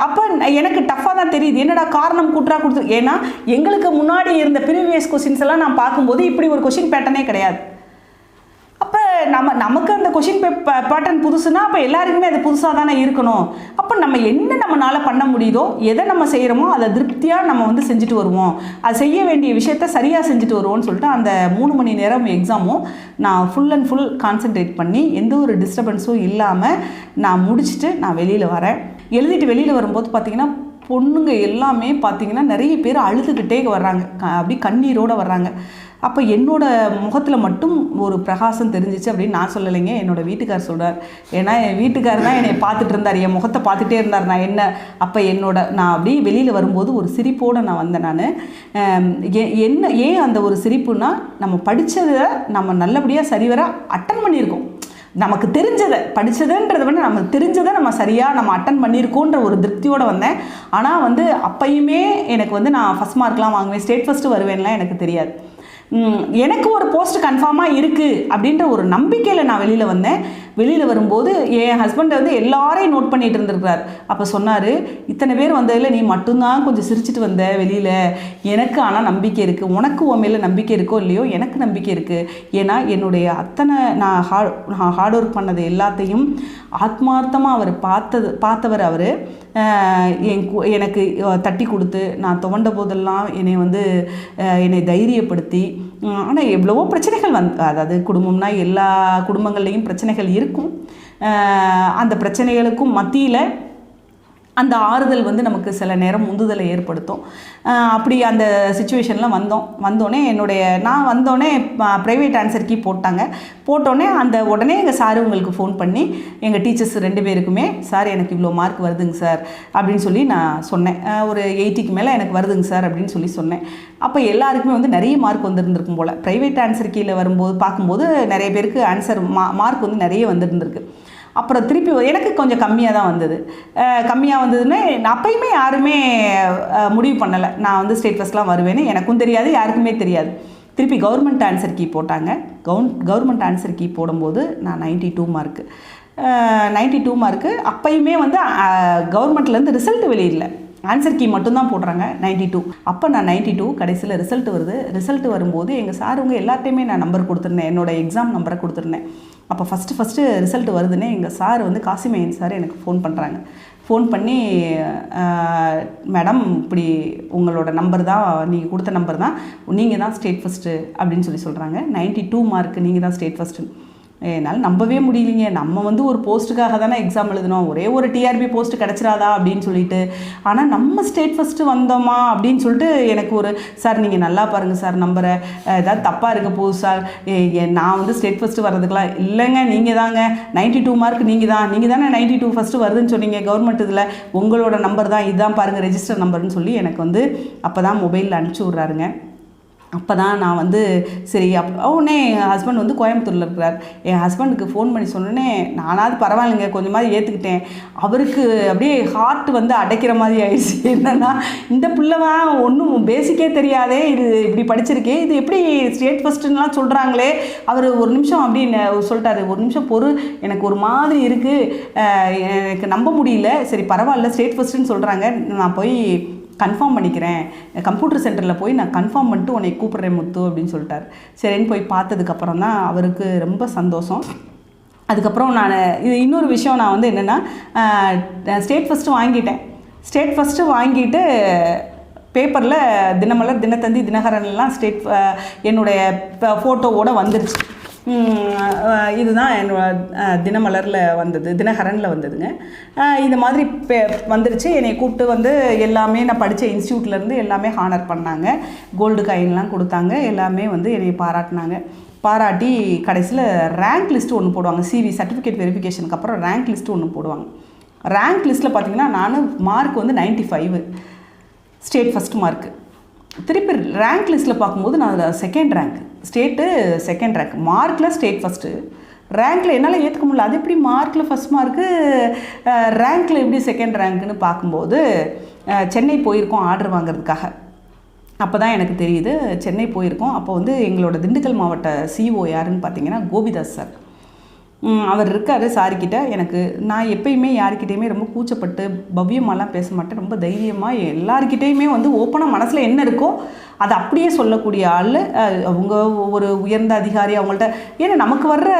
அப்போ எனக்கு டஃப்பாக தான் தெரியுது. என்னடா காரணம் கூற்றா கொடுத்து, ஏன்னா எங்களுக்கு முன்னாடி இருந்த ப்ரீவியஸ் கொஸ்டின்ஸ் எல்லாம் நான் பார்க்கும்போது இப்படி ஒரு கொஸ்டின் பேட்டர்னே கிடையாது. அப்போ நமக்கு அந்த கொஷின் பேட்டர்ன் புதுசுனா அப்போ எல்லாருக்குமே அது புதுசாக தானே இருக்கணும். அப்போ நம்ம என்ன நம்மளால் பண்ண முடியுதோ, எதை நம்ம செய்கிறோமோ அதை திருப்தியாக நம்ம வந்து செஞ்சுட்டு வருவோம், அது செய்ய வேண்டிய விஷயத்த சரியாக செஞ்சுட்டு வருவோம்னு சொல்லிட்டு அந்த 3 மணி நேரம் எக்ஸாமும் நான் ஃபுல் அண்ட் ஃபுல் கான்சென்ட்ரேட் பண்ணி எந்த ஒரு டிஸ்டர்பன்ஸும் இல்லாமல் நான் முடிச்சுட்டு நான் வெளியில் வரேன். எழுதிட்டு வெளியில் வரும்போது பார்த்திங்கன்னா பொண்ணுங்க எல்லாமே பார்த்திங்கன்னா நிறைய பேர் அழுதுகிட்டே வர்றாங்க, அப்படி கண்ணீரோடு வர்றாங்க. அப்போ என்னோடய முகத்தில் மட்டும் ஒரு பிரகாசம் தெரிஞ்சிச்சு அப்படின்னு நான் சொல்லலைங்க, என்னோடய வீட்டுக்கார் சொல்கிறார். ஏன்னா என் வீட்டுக்கார் தான் என்னை பார்த்துட்டு இருந்தார், என் முகத்தை பார்த்துட்டே இருந்தார். நான் என்ன அப்போ நான் அப்படியே வெளியில் வரும்போது ஒரு சிரிப்போடு நான் வந்தேன். நான் ஏன் அந்த ஒரு சிரிப்புனா, நம்ம படித்ததை நம்ம நல்லபடியாக சரிவர அட்டன் பண்ணியிருக்கோம். நமக்கு தெரிஞ்சதை படித்ததுன்றதை விட நமக்கு தெரிஞ்சதை நம்ம சரியாக நம்ம அட்டன் பண்ணியிருக்கோன்ற ஒரு திருப்தியோடு வந்தேன். ஆனால் வந்து அப்பையுமே எனக்கு வந்து நான் ஃபஸ்ட் மார்க்லாம் வாங்குவேன், ஸ்டேட் ஃபஸ்ட்டு வருவேன்லாம் எனக்கு தெரியாது. எனக்கு ஒரு போஸ்ட் கன்ஃபார்மாக இருக்குது அப்படின்ற ஒரு நம்பிக்கையில் நான் வெளியில் வந்தேன். வெளியில் வரும்போது என் ஹஸ்பண்டை வந்து எல்லாரையும் நோட் பண்ணிகிட்டு இருந்திருக்கிறார். அப்போ சொன்னார், இத்தனை பேர் வந்ததில் நீ மட்டும்தான் கொஞ்சம் சிரிச்சிட்டு வந்த வெளியில், எனக்கு ஆனால் நம்பிக்கை இருக்குது, உனக்கு உன் மேலே நம்பிக்கை இருக்கோ இல்லையோ எனக்கு நம்பிக்கை இருக்குது. ஏன்னா என்னுடைய அத்தனை நான் ஹார்ட் ஒர்க் பண்ணது எல்லாத்தையும் ஆத்மார்த்தமாக அவர் பார்த்தவர் அவர் எனக்கு தட்டி கொடுத்து, நான் துவண்ட போதெல்லாம் என்னை தைரியப்படுத்தி. ஆனால் எவ்வளவோ பிரச்சனைகள் அதாவது குடும்பம்னா எல்லா குடும்பங்கள்லேயும் பிரச்சனைகள் இருக்கும். அந்த பிரச்சனைகளுக்கும் மத்தியில் அந்த ஆறுதல் வந்து நமக்கு சில நேரம் உந்துதலை ஏற்படுத்தும். அப்படி அந்த சிச்சுவேஷனில் வந்தோடனே நான் வந்தோடனே ப்ரைவேட் ஆன்சர் கீ போட்டோடனே உடனே எங்கள் சார் உங்களுக்கு ஃபோன் பண்ணி, எங்கள் டீச்சர்ஸ் 2 பேருக்குமே, சார் எனக்கு இவ்வளோ மார்க் வருதுங்க சார் அப்படின்னு சொல்லி நான் சொன்னேன். ஒரு 80க்கு மேலே எனக்கு வருதுங்க சார் அப்படின்னு சொல்லி சொன்னேன். அப்போ எல்லாருக்குமே வந்து நிறைய மார்க் வந்துருந்துருக்கும் போல். ப்ரைவேட் ஆன்சர் கீழே பார்க்கும்போது நிறைய பேருக்கு ஆன்சர் மார்க் வந்து நிறைய வந்துருந்துருக்கு. அப்புறம் திருப்பி எனக்கு கொஞ்சம் கம்மியாக தான் வந்தது. கம்மியாக வந்ததுன்னு அப்பயுமே யாருமே முடிவு பண்ணலை நான் வந்து ஸ்டேட் ஃபஸ்ட்லாம் வருவேன்னு. எனக்கும் தெரியாது, யாருக்குமே தெரியாது. திருப்பி கவர்மெண்ட் ஆன்சர் கீ போட்டாங்க. கவர்மெண்ட் ஆன்சர் கீ போடும்போது நான் 92 மார்க்கு. அப்பயுமே வந்து கவர்மெண்ட்லேருந்து ரிசல்ட் வெளியிடல, ஆன்சர் கீ மட்டும்தான் போடுறாங்க 92. அப்போ நான் 92, கடைசியில் ரிசல்ட் வருது. ரிசல்ட் வரும்போது எங்கள் சாருங்க எல்லாத்தையுமே நான் நம்பர் கொடுத்துருந்தேன், என்னோடய எக்ஸாம் நம்பரை கொடுத்துருந்தேன். அப்போ ஃபஸ்ட்டு ரிசல்ட் வருதுன்னே எங்கள் சார் வந்து காசிமையன் சார் எனக்கு ஃபோன் பண்ணுறாங்க. ஃபோன் பண்ணி, மேடம் இப்படி உங்களோட நம்பர் தான், நீங்கள் கொடுத்த நம்பர் தான், நீங்கள் தான் ஸ்டேட் ஃபஸ்ட்டு அப்படின்னு சொல்கிறாங்க. 92 மார்க், நீங்கள் தான் ஸ்டேட் ஃபஸ்ட்டு. என்னால் நம்பவே முடியலைங்க. நம்ம வந்து ஒரு போஸ்ட்டுக்காக தானே எக்ஸாம் எழுதணும், ஒரே ஒரு டிஆர்பி போஸ்ட்டு கிடச்சிராதா அப்படின்னு சொல்லிட்டு. ஆனால் நம்ம ஸ்டேட் ஃபஸ்ட்டு வந்தோமா அப்படின்னு சொல்லிட்டு எனக்கு ஒரு, சார் நீங்கள் நல்லா பாருங்கள் சார் நம்பரை, ஏதாவது தப்பாக இருக்க போகுது சார், நான் வந்து ஸ்டேட் ஃபஸ்ட்டு வர்றதுக்கெலாம் இல்லைங்க, நீங்கள் தாங்க 92 மார்க், நீங்கள் தானே 92 ஃபஸ்ட்டு வருதுன்னு சொன்னீங்க கவர்மெண்ட் இதில், உங்களோட நம்பர் தான் இதுதான் பாருங்கள் ரெஜிஸ்டர் நம்பர்னு சொல்லி எனக்கு வந்து அப்போ தான் மொபைலில் அனுப்பிச்சி விட்றாருங்க. அப்போ தான் நான் வந்து சரி உடனே என் ஹஸ்பண்ட் வந்து கோயம்புத்தூரில் இருக்கிறார். என் ஹஸ்பண்டுக்கு ஃபோன் பண்ணி சொன்னோன்னே நானாவது பரவாயில்லைங்க கொஞ்சமாதிரி ஏற்றுக்கிட்டேன். அவருக்கு அப்படியே ஹார்ட் வந்து அடைக்கிற மாதிரி ஆயிடுச்சு. என்னென்னா இந்த பிள்ளைவன் ஒன்றும் பேசிக்கே தெரியாதே, இது இப்படி படிச்சிருக்கே, இது எப்படி ஸ்டேட் ஃபஸ்ட்டுன்னெலாம் சொல்கிறாங்களே. அவர் ஒரு நிமிஷம் அப்படின்னு சொல்லிட்டாரு, ஒரு நிமிஷம் பொறு, எனக்கு ஒரு மாதிரி இருக்குது, எனக்கு நம்ப முடியல, சரி பரவாயில்ல ஸ்டேட் ஃபஸ்ட்டுன்னு சொல்கிறாங்க, நான் போய் கன்ஃபார்ம் பண்ணிக்கிறேன், கம்ப்யூட்டர் சென்டரில் போய் நான் கன்ஃபார்ம் பண்ணிட்டு உன்னை கூப்பிட்றேன் முத்து அப்படின்னு சொல்லிட்டார். சரின்னு போய் பார்த்ததுக்கப்புறம் தான் அவருக்கு ரொம்ப சந்தோஷம். அதுக்கப்புறம் நான் இது இன்னொரு விஷயம், நான் வந்து என்னென்னா ஸ்டேட் ஃபஸ்ட்டு வாங்கிட்டேன். ஸ்டேட் ஃபஸ்ட்டு வாங்கிட்டு பேப்பரில் தினமலர், தினத்தந்தி, தினகரன்லாம் என்னுடைய ஃபோட்டோவோடு வந்துருச்சு. இதுதான் என்னோட தினமலரில் வந்தது, தினகரனில் வந்ததுங்க. இது மாதிரி வந்துருச்சு. என்னை கூப்பிட்டு வந்து எல்லாமே நான் படித்த இன்ஸ்டியூட்லேருந்து எல்லாமே ஹானர் பண்ணாங்க, கோல்டு காயின்லாம் கொடுத்தாங்க, எல்லாமே வந்து என்னை பாராட்டினாங்க. பாராட்டி கடைசியில் ரேங்க் லிஸ்ட்டு ஒன்று போடுவாங்க, சிவி சர்டிஃபிகேட் வெரிஃபிகேஷனுக்கு அப்புறம் ரேங்க் லிஸ்ட்டு ஒன்று போடுவாங்க. ரேங்க் லிஸ்ட்டில் பார்த்திங்கன்னா நான் மார்க் வந்து 95 ஸ்டேட் ஃபஸ்ட் மார்க்கு. திருப்பி ரேங்க் லிஸ்ட்டில் பார்க்கும்போது நான் second rank, state second rank, மார்க்கில் ஸ்டேட் ஃபஸ்ட்டு, ரேங்க்கில் என்னால் ஏற்றுக்க முடியல. அது எப்படி மார்க்கில் ஃபஸ்ட் மார்க்கு, ரேங்க்கில் எப்படி செகண்ட் ரேங்க்குன்னு பார்க்கும்போது சென்னை போயிருக்கோம் ஆர்டர் வாங்குறதுக்காக. அப்போ தான் எனக்கு தெரியுது சென்னை போயிருக்கோம். அப்போ வந்து எங்களோட திண்டுக்கல் மாவட்ட சிஓ யாருன்னு பார்த்தீங்கன்னா கோபிதாஸ் சார். அவர் இருக்கார் சார்கிட்ட. எனக்கு நான் எப்பயுமே யார்கிட்டையுமே ரொம்ப கூச்சப்பட்டு பவ்யமாலாம் பேச மாட்டேன், ரொம்ப தைரியமாக எல்லார்கிட்டையுமே வந்து ஓப்பனாக மனசில் என்ன இருக்கோ அதை அப்படியே சொல்லக்கூடிய ஆள். அவங்க ஒரு உயர்ந்த அதிகாரி, அவங்கள்ட்ட ஏன்னா நமக்கு வர்ற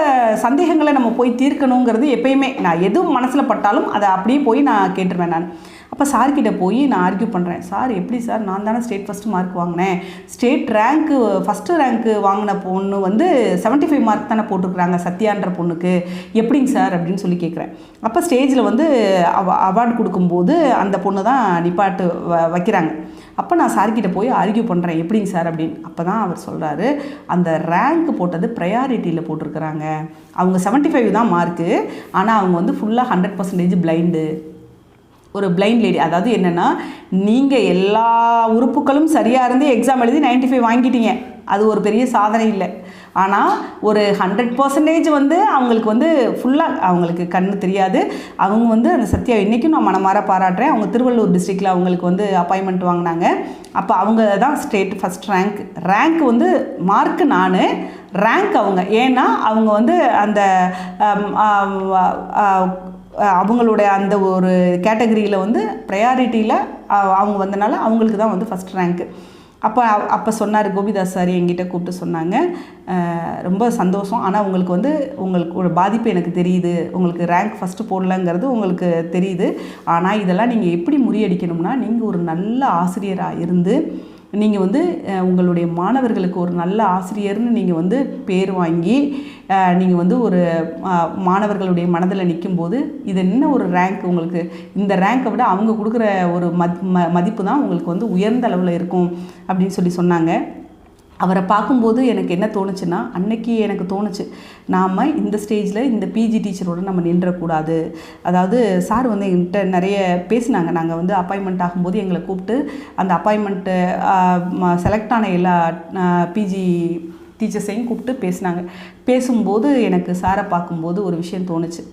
சந்தேகங்களை நம்ம போய் தீர்க்கணுங்கிறது எப்பயுமே நான் எதுவும் மனசில் பட்டாலும் அதை அப்படியே போய் நான் கேட்டுருவேன். நான் அப்போ சார்கிட்ட போய் நான் ஆர்கியூ பண்ணுறேன், சார் எப்படி சார், நான் தானே ஸ்டேட் ஃபஸ்ட்டு மார்க் வாங்கினேன், ஸ்டேட் ரேங்க்கு ஃபஸ்ட்டு ரேங்க்கு வாங்கின பொண்ணு வந்து 75 மார்க் தானே போட்டிருக்குறாங்க சத்யான்ற பொண்ணுக்கு, எப்படிங்க சார் அப்படின்னு சொல்லி கேட்குறேன். அப்போ ஸ்டேஜில் வந்து அவார்டு கொடுக்கும்போது அந்த பொண்ணு தான் நிப்பாட்டு வைக்கிறாங்க. அப்போ நான் சார்கிட்ட போய் ஆர்கியூ பண்ணுறேன், எப்படிங்க சார் அப்படின்னு. அப்போ தான் அவர் சொல்கிறாரு, அந்த ரேங்க் போட்டது ப்ரையாரிட்டியில் போட்டிருக்கிறாங்க, அவங்க 75 தான் மார்க்கு, ஆனால் அவங்க வந்து ஃபுல்லாக 100% பிளைண்டு, ஒரு பிளைண்ட் லேடி. அதாவது என்னென்னா நீங்கள் எல்லா உறுப்புகளும் சரியாக இருந்து எக்ஸாம் எழுதி 95 வாங்கிட்டீங்க, அது ஒரு பெரிய சாதனை இல்லை. ஆனால் ஒரு 100% வந்து அவங்களுக்கு வந்து ஃபுல்லாக அவங்களுக்கு கண்ணு தெரியாது. அவங்க வந்து அந்த சத்யா இன்றைக்கும் நான் மனமாற பாராட்டுறேன். அவங்க திருவள்ளூர் டிஸ்ட்ரிக்டில் அவங்களுக்கு வந்து அப்பாயின்மெண்ட் வாங்கினாங்க. அப்போ அவங்க தான் ஸ்டேட் ஃபஸ்ட் ரேங்க் வந்து மார்க்கு நான், ரேங்க் அவங்க. ஏன்னா அவங்க வந்து அந்த அவங்களுடைய அந்த ஒரு கேட்டகரியில் வந்து ப்ரையாரிட்டியில் அவங்க வந்தனால அவங்களுக்கு தான் வந்து ஃபஸ்ட் ரேங்க்கு. அப்போ சொன்னார் கோபிதாஸ் சார், என்கிட்ட கூப்பிட்டு சொன்னாங்க, ரொம்ப சந்தோஷம், ஆனால் உங்களுக்கு வந்து உங்களுக்கு ஒரு பாதிப்பு எனக்கு தெரியுது, உங்களுக்கு ரேங்க் ஃபஸ்ட்டு போடலங்கிறது உங்களுக்கு தெரியுது, ஆனால் இதெல்லாம் நீங்கள் எப்படி முறியடிக்கணும்னா நீங்கள் ஒரு நல்ல ஆசிரியராக இருந்து நீங்கள் வந்து உங்களுடைய மாணவர்களுக்கு ஒரு நல்ல ஆசிரியர்னு நீங்கள் வந்து பேர் வாங்கி நீங்கள் வந்து ஒரு மாணவர்களுடைய மனதில் நிற்கும்போது இது என்ன ஒரு ரேங்க், உங்களுக்கு இந்த ரேங்க்கை விட அவங்க கொடுக்குற ஒரு மதிப்பு தான் உங்களுக்கு வந்து உயர்ந்த அளவில் இருக்கும் அப்படின்னு சொன்னாங்க. அவரை பார்க்கும்போது எனக்கு என்ன தோணுச்சுன்னா, அன்னைக்கு எனக்கு தோணுச்சு, நாம் இந்த ஸ்டேஜில் இந்த பிஜி டீச்சரோடு நம்ம நின்றக்கூடாது. அதாவது சார் வந்து என்கிட்ட நிறைய பேசினாங்க. நாங்கள் வந்து அப்பாயின்மெண்ட் ஆகும்போது எங்களை கூப்பிட்டு அந்த அப்பாயின்மெண்ட்டு செலக்ட் ஆன எல்லா பிஜி டீச்சர்ஸையும் கூப்பிட்டு பேசினாங்க. பேசும்போது எனக்கு சாரை பார்க்கும்போது ஒரு விஷயம் தோணுச்சு,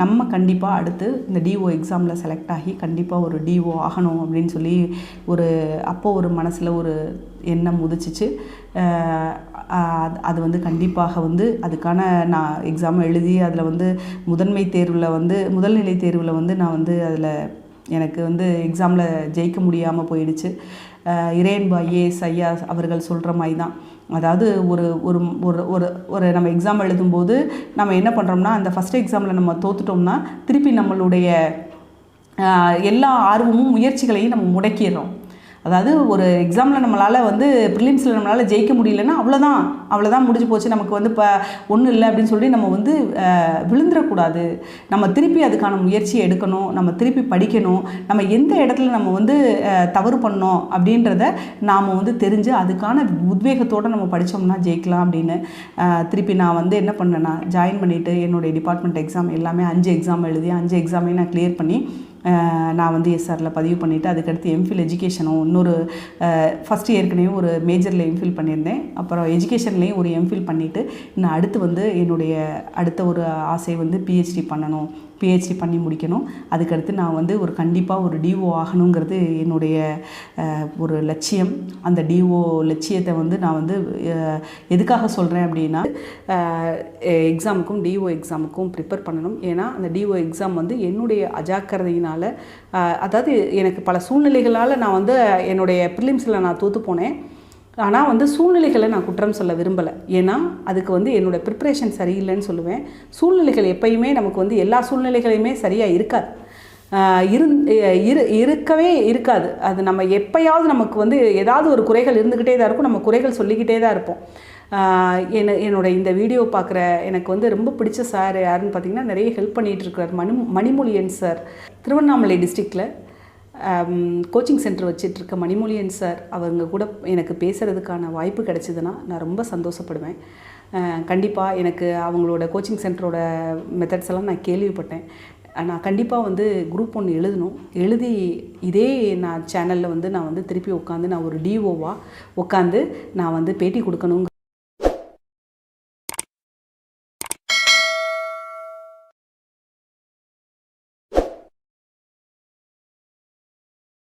நம்ம கண்டிப்பாக அடுத்து இந்த டிஓ எக்ஸாமில் செலக்ட் ஆகி கண்டிப்பாக ஒரு டிஓ ஆகணும் அப்படின்னு சொல்லி அப்போது ஒரு மனசில் ஒரு எண்ணம் உதிச்சிச்சு. அது வந்து கண்டிப்பாக வந்து அதுக்கான நான் எக்ஸாம் எழுதி அதில் வந்து முதல்நிலை தேர்வில் வந்து நான் வந்து அதில் எனக்கு வந்து எக்ஸாமில் ஜெயிக்க முடியாமல் போயிடுச்சு. இறையன்பு ஐஏஎஸ் ஐயா அவர்கள் சொல்கிற மாதிரி தான், அதாவது ஒரு ஒரு ஒரு ஒரு நம்ம எக்ஸாம் எழுதும்போது நம்ம என்ன பண்ணுறோம்னா, அந்த ஃபஸ்ட் எக்ஸாமில் நம்ம தோத்துட்டோம்னா திருப்பி நம்மளுடைய எல்லா ஆர்வமும் முயற்சிகளையும் நம்ம முடக்கிடுறோம். அதாவது ஒரு எக்ஸாமில் நம்மளால் வந்து ப்ரிலிம்ஸில் நம்மளால் ஜெயிக்க முடியலன்னா அவ்வளோதான் முடிஞ்சு போச்சு, நமக்கு வந்து இப்போ ஒன்றும் இல்லை அப்படின்னு சொல்லி நம்ம வந்து விழுந்துடக்கூடாது. நம்ம திருப்பி அதுக்கான முயற்சியை எடுக்கணும், நம்ம திருப்பி படிக்கணும், நம்ம எந்த இடத்துல நம்ம வந்து தவறு பண்ணோம் அப்படின்றத நாம் வந்து தெரிஞ்சு அதுக்கான உத்வேகத்தோடு நம்ம படித்தோம்னா ஜெயிக்கலாம் அப்படின்னு திருப்பி நான் வந்து என்ன பண்ணேன்னா, ஜாயின் பண்ணிவிட்டு என்னுடைய டிபார்ட்மெண்ட் எக்ஸாம் எல்லாமே 5 எக்ஸாம் எழுதி 5 எக்ஸாமையும் நான் கிளியர் பண்ணி நான் வந்து எஸ்ஆரில் பதிவு பண்ணிவிட்டு அதுக்கடுத்து எம்ஃபில் எஜுகேஷனும் இன்னொரு ஃபஸ்ட்டு ஏற்கனவே ஒரு மேஜரில் எம்ஃபில் பண்ணியிருந்தேன். அப்புறம் எஜுகேஷன்லேயும் ஒரு எம்ஃபில் பண்ணிவிட்டு இன்னும் அடுத்து வந்து என்னுடைய அடுத்த ஒரு ஆசை வந்து பிஹெச்டி பண்ணணும், பிஹெச்டி பண்ணி முடிக்கணும். அதுக்கடுத்து நான் வந்து கண்டிப்பாக ஒரு டிஓ ஆகணுங்கிறது என்னுடைய ஒரு லட்சியம். அந்த டிஓ லட்சியத்தை வந்து நான் வந்து எதுக்காக சொல்கிறேன் அப்படின்னா, எக்ஸாமுக்கும் டிஓ எக்ஸாமுக்கும் ப்ரிப்பேர் பண்ணணும். ஏன்னா அந்த டிஓ எக்ஸாம் வந்து என்னுடைய அஜாக்கிரதையினால், அதாவது எனக்கு பல சூழ்நிலைகளால் நான் வந்து என்னுடைய ப்ரிலிம்ஸில் நான் தோற்று போனேன். ஆனால் வந்து சூழ்நிலைகளை நான் குற்றம் சொல்ல விரும்பலை. ஏன்னா அதுக்கு வந்து என்னோடய ப்ரிப்ரேஷன் சரியில்லைன்னு சொல்லுவேன். சூழ்நிலைகள் எப்பயுமே நமக்கு வந்து எல்லா சூழ்நிலைகளையுமே சரியாக இருக்காது, இருக்கவே இருக்காது. அது நம்ம எப்பயாவது நமக்கு வந்து ஏதாவது ஒரு குறைகள் இருந்துக்கிட்டே தான் இருக்கும், நம்ம குறைகள் சொல்லிக்கிட்டே தான் இருப்போம். என்னோட இந்த வீடியோ பார்க்குற எனக்கு வந்து ரொம்ப பிடிச்ச சார் யாருன்னு பார்த்தீங்கன்னா, நிறைய ஹெல்ப் பண்ணிகிட்டு இருக்கிறார் மணிமொழியன் சார். திருவண்ணாமலை டிஸ்ட்ரிக்டில் கோச்சிங் சென்டர் வச்சிட்ருக்க மணிமொழியன் சார், அவங்க கூட எனக்கு பேசுகிறதுக்கான வாய்ப்பு கிடைச்சிதுன்னா நான் ரொம்ப சந்தோஷப்படுவேன். கண்டிப்பாக எனக்கு அவங்களோட கோச்சிங் சென்டரோட மெத்தட்ஸ் எல்லாம் நான் கேள்விப்பட்டேன். நான் கண்டிப்பாக வந்து குரூப் 1 எழுதி இதே நான் சேனலில் வந்து நான் வந்து திருப்பி உட்காந்து நான் ஒரு டிஓவாக உட்காந்து நான் வந்து பேட்டி கொடுக்கணுங்க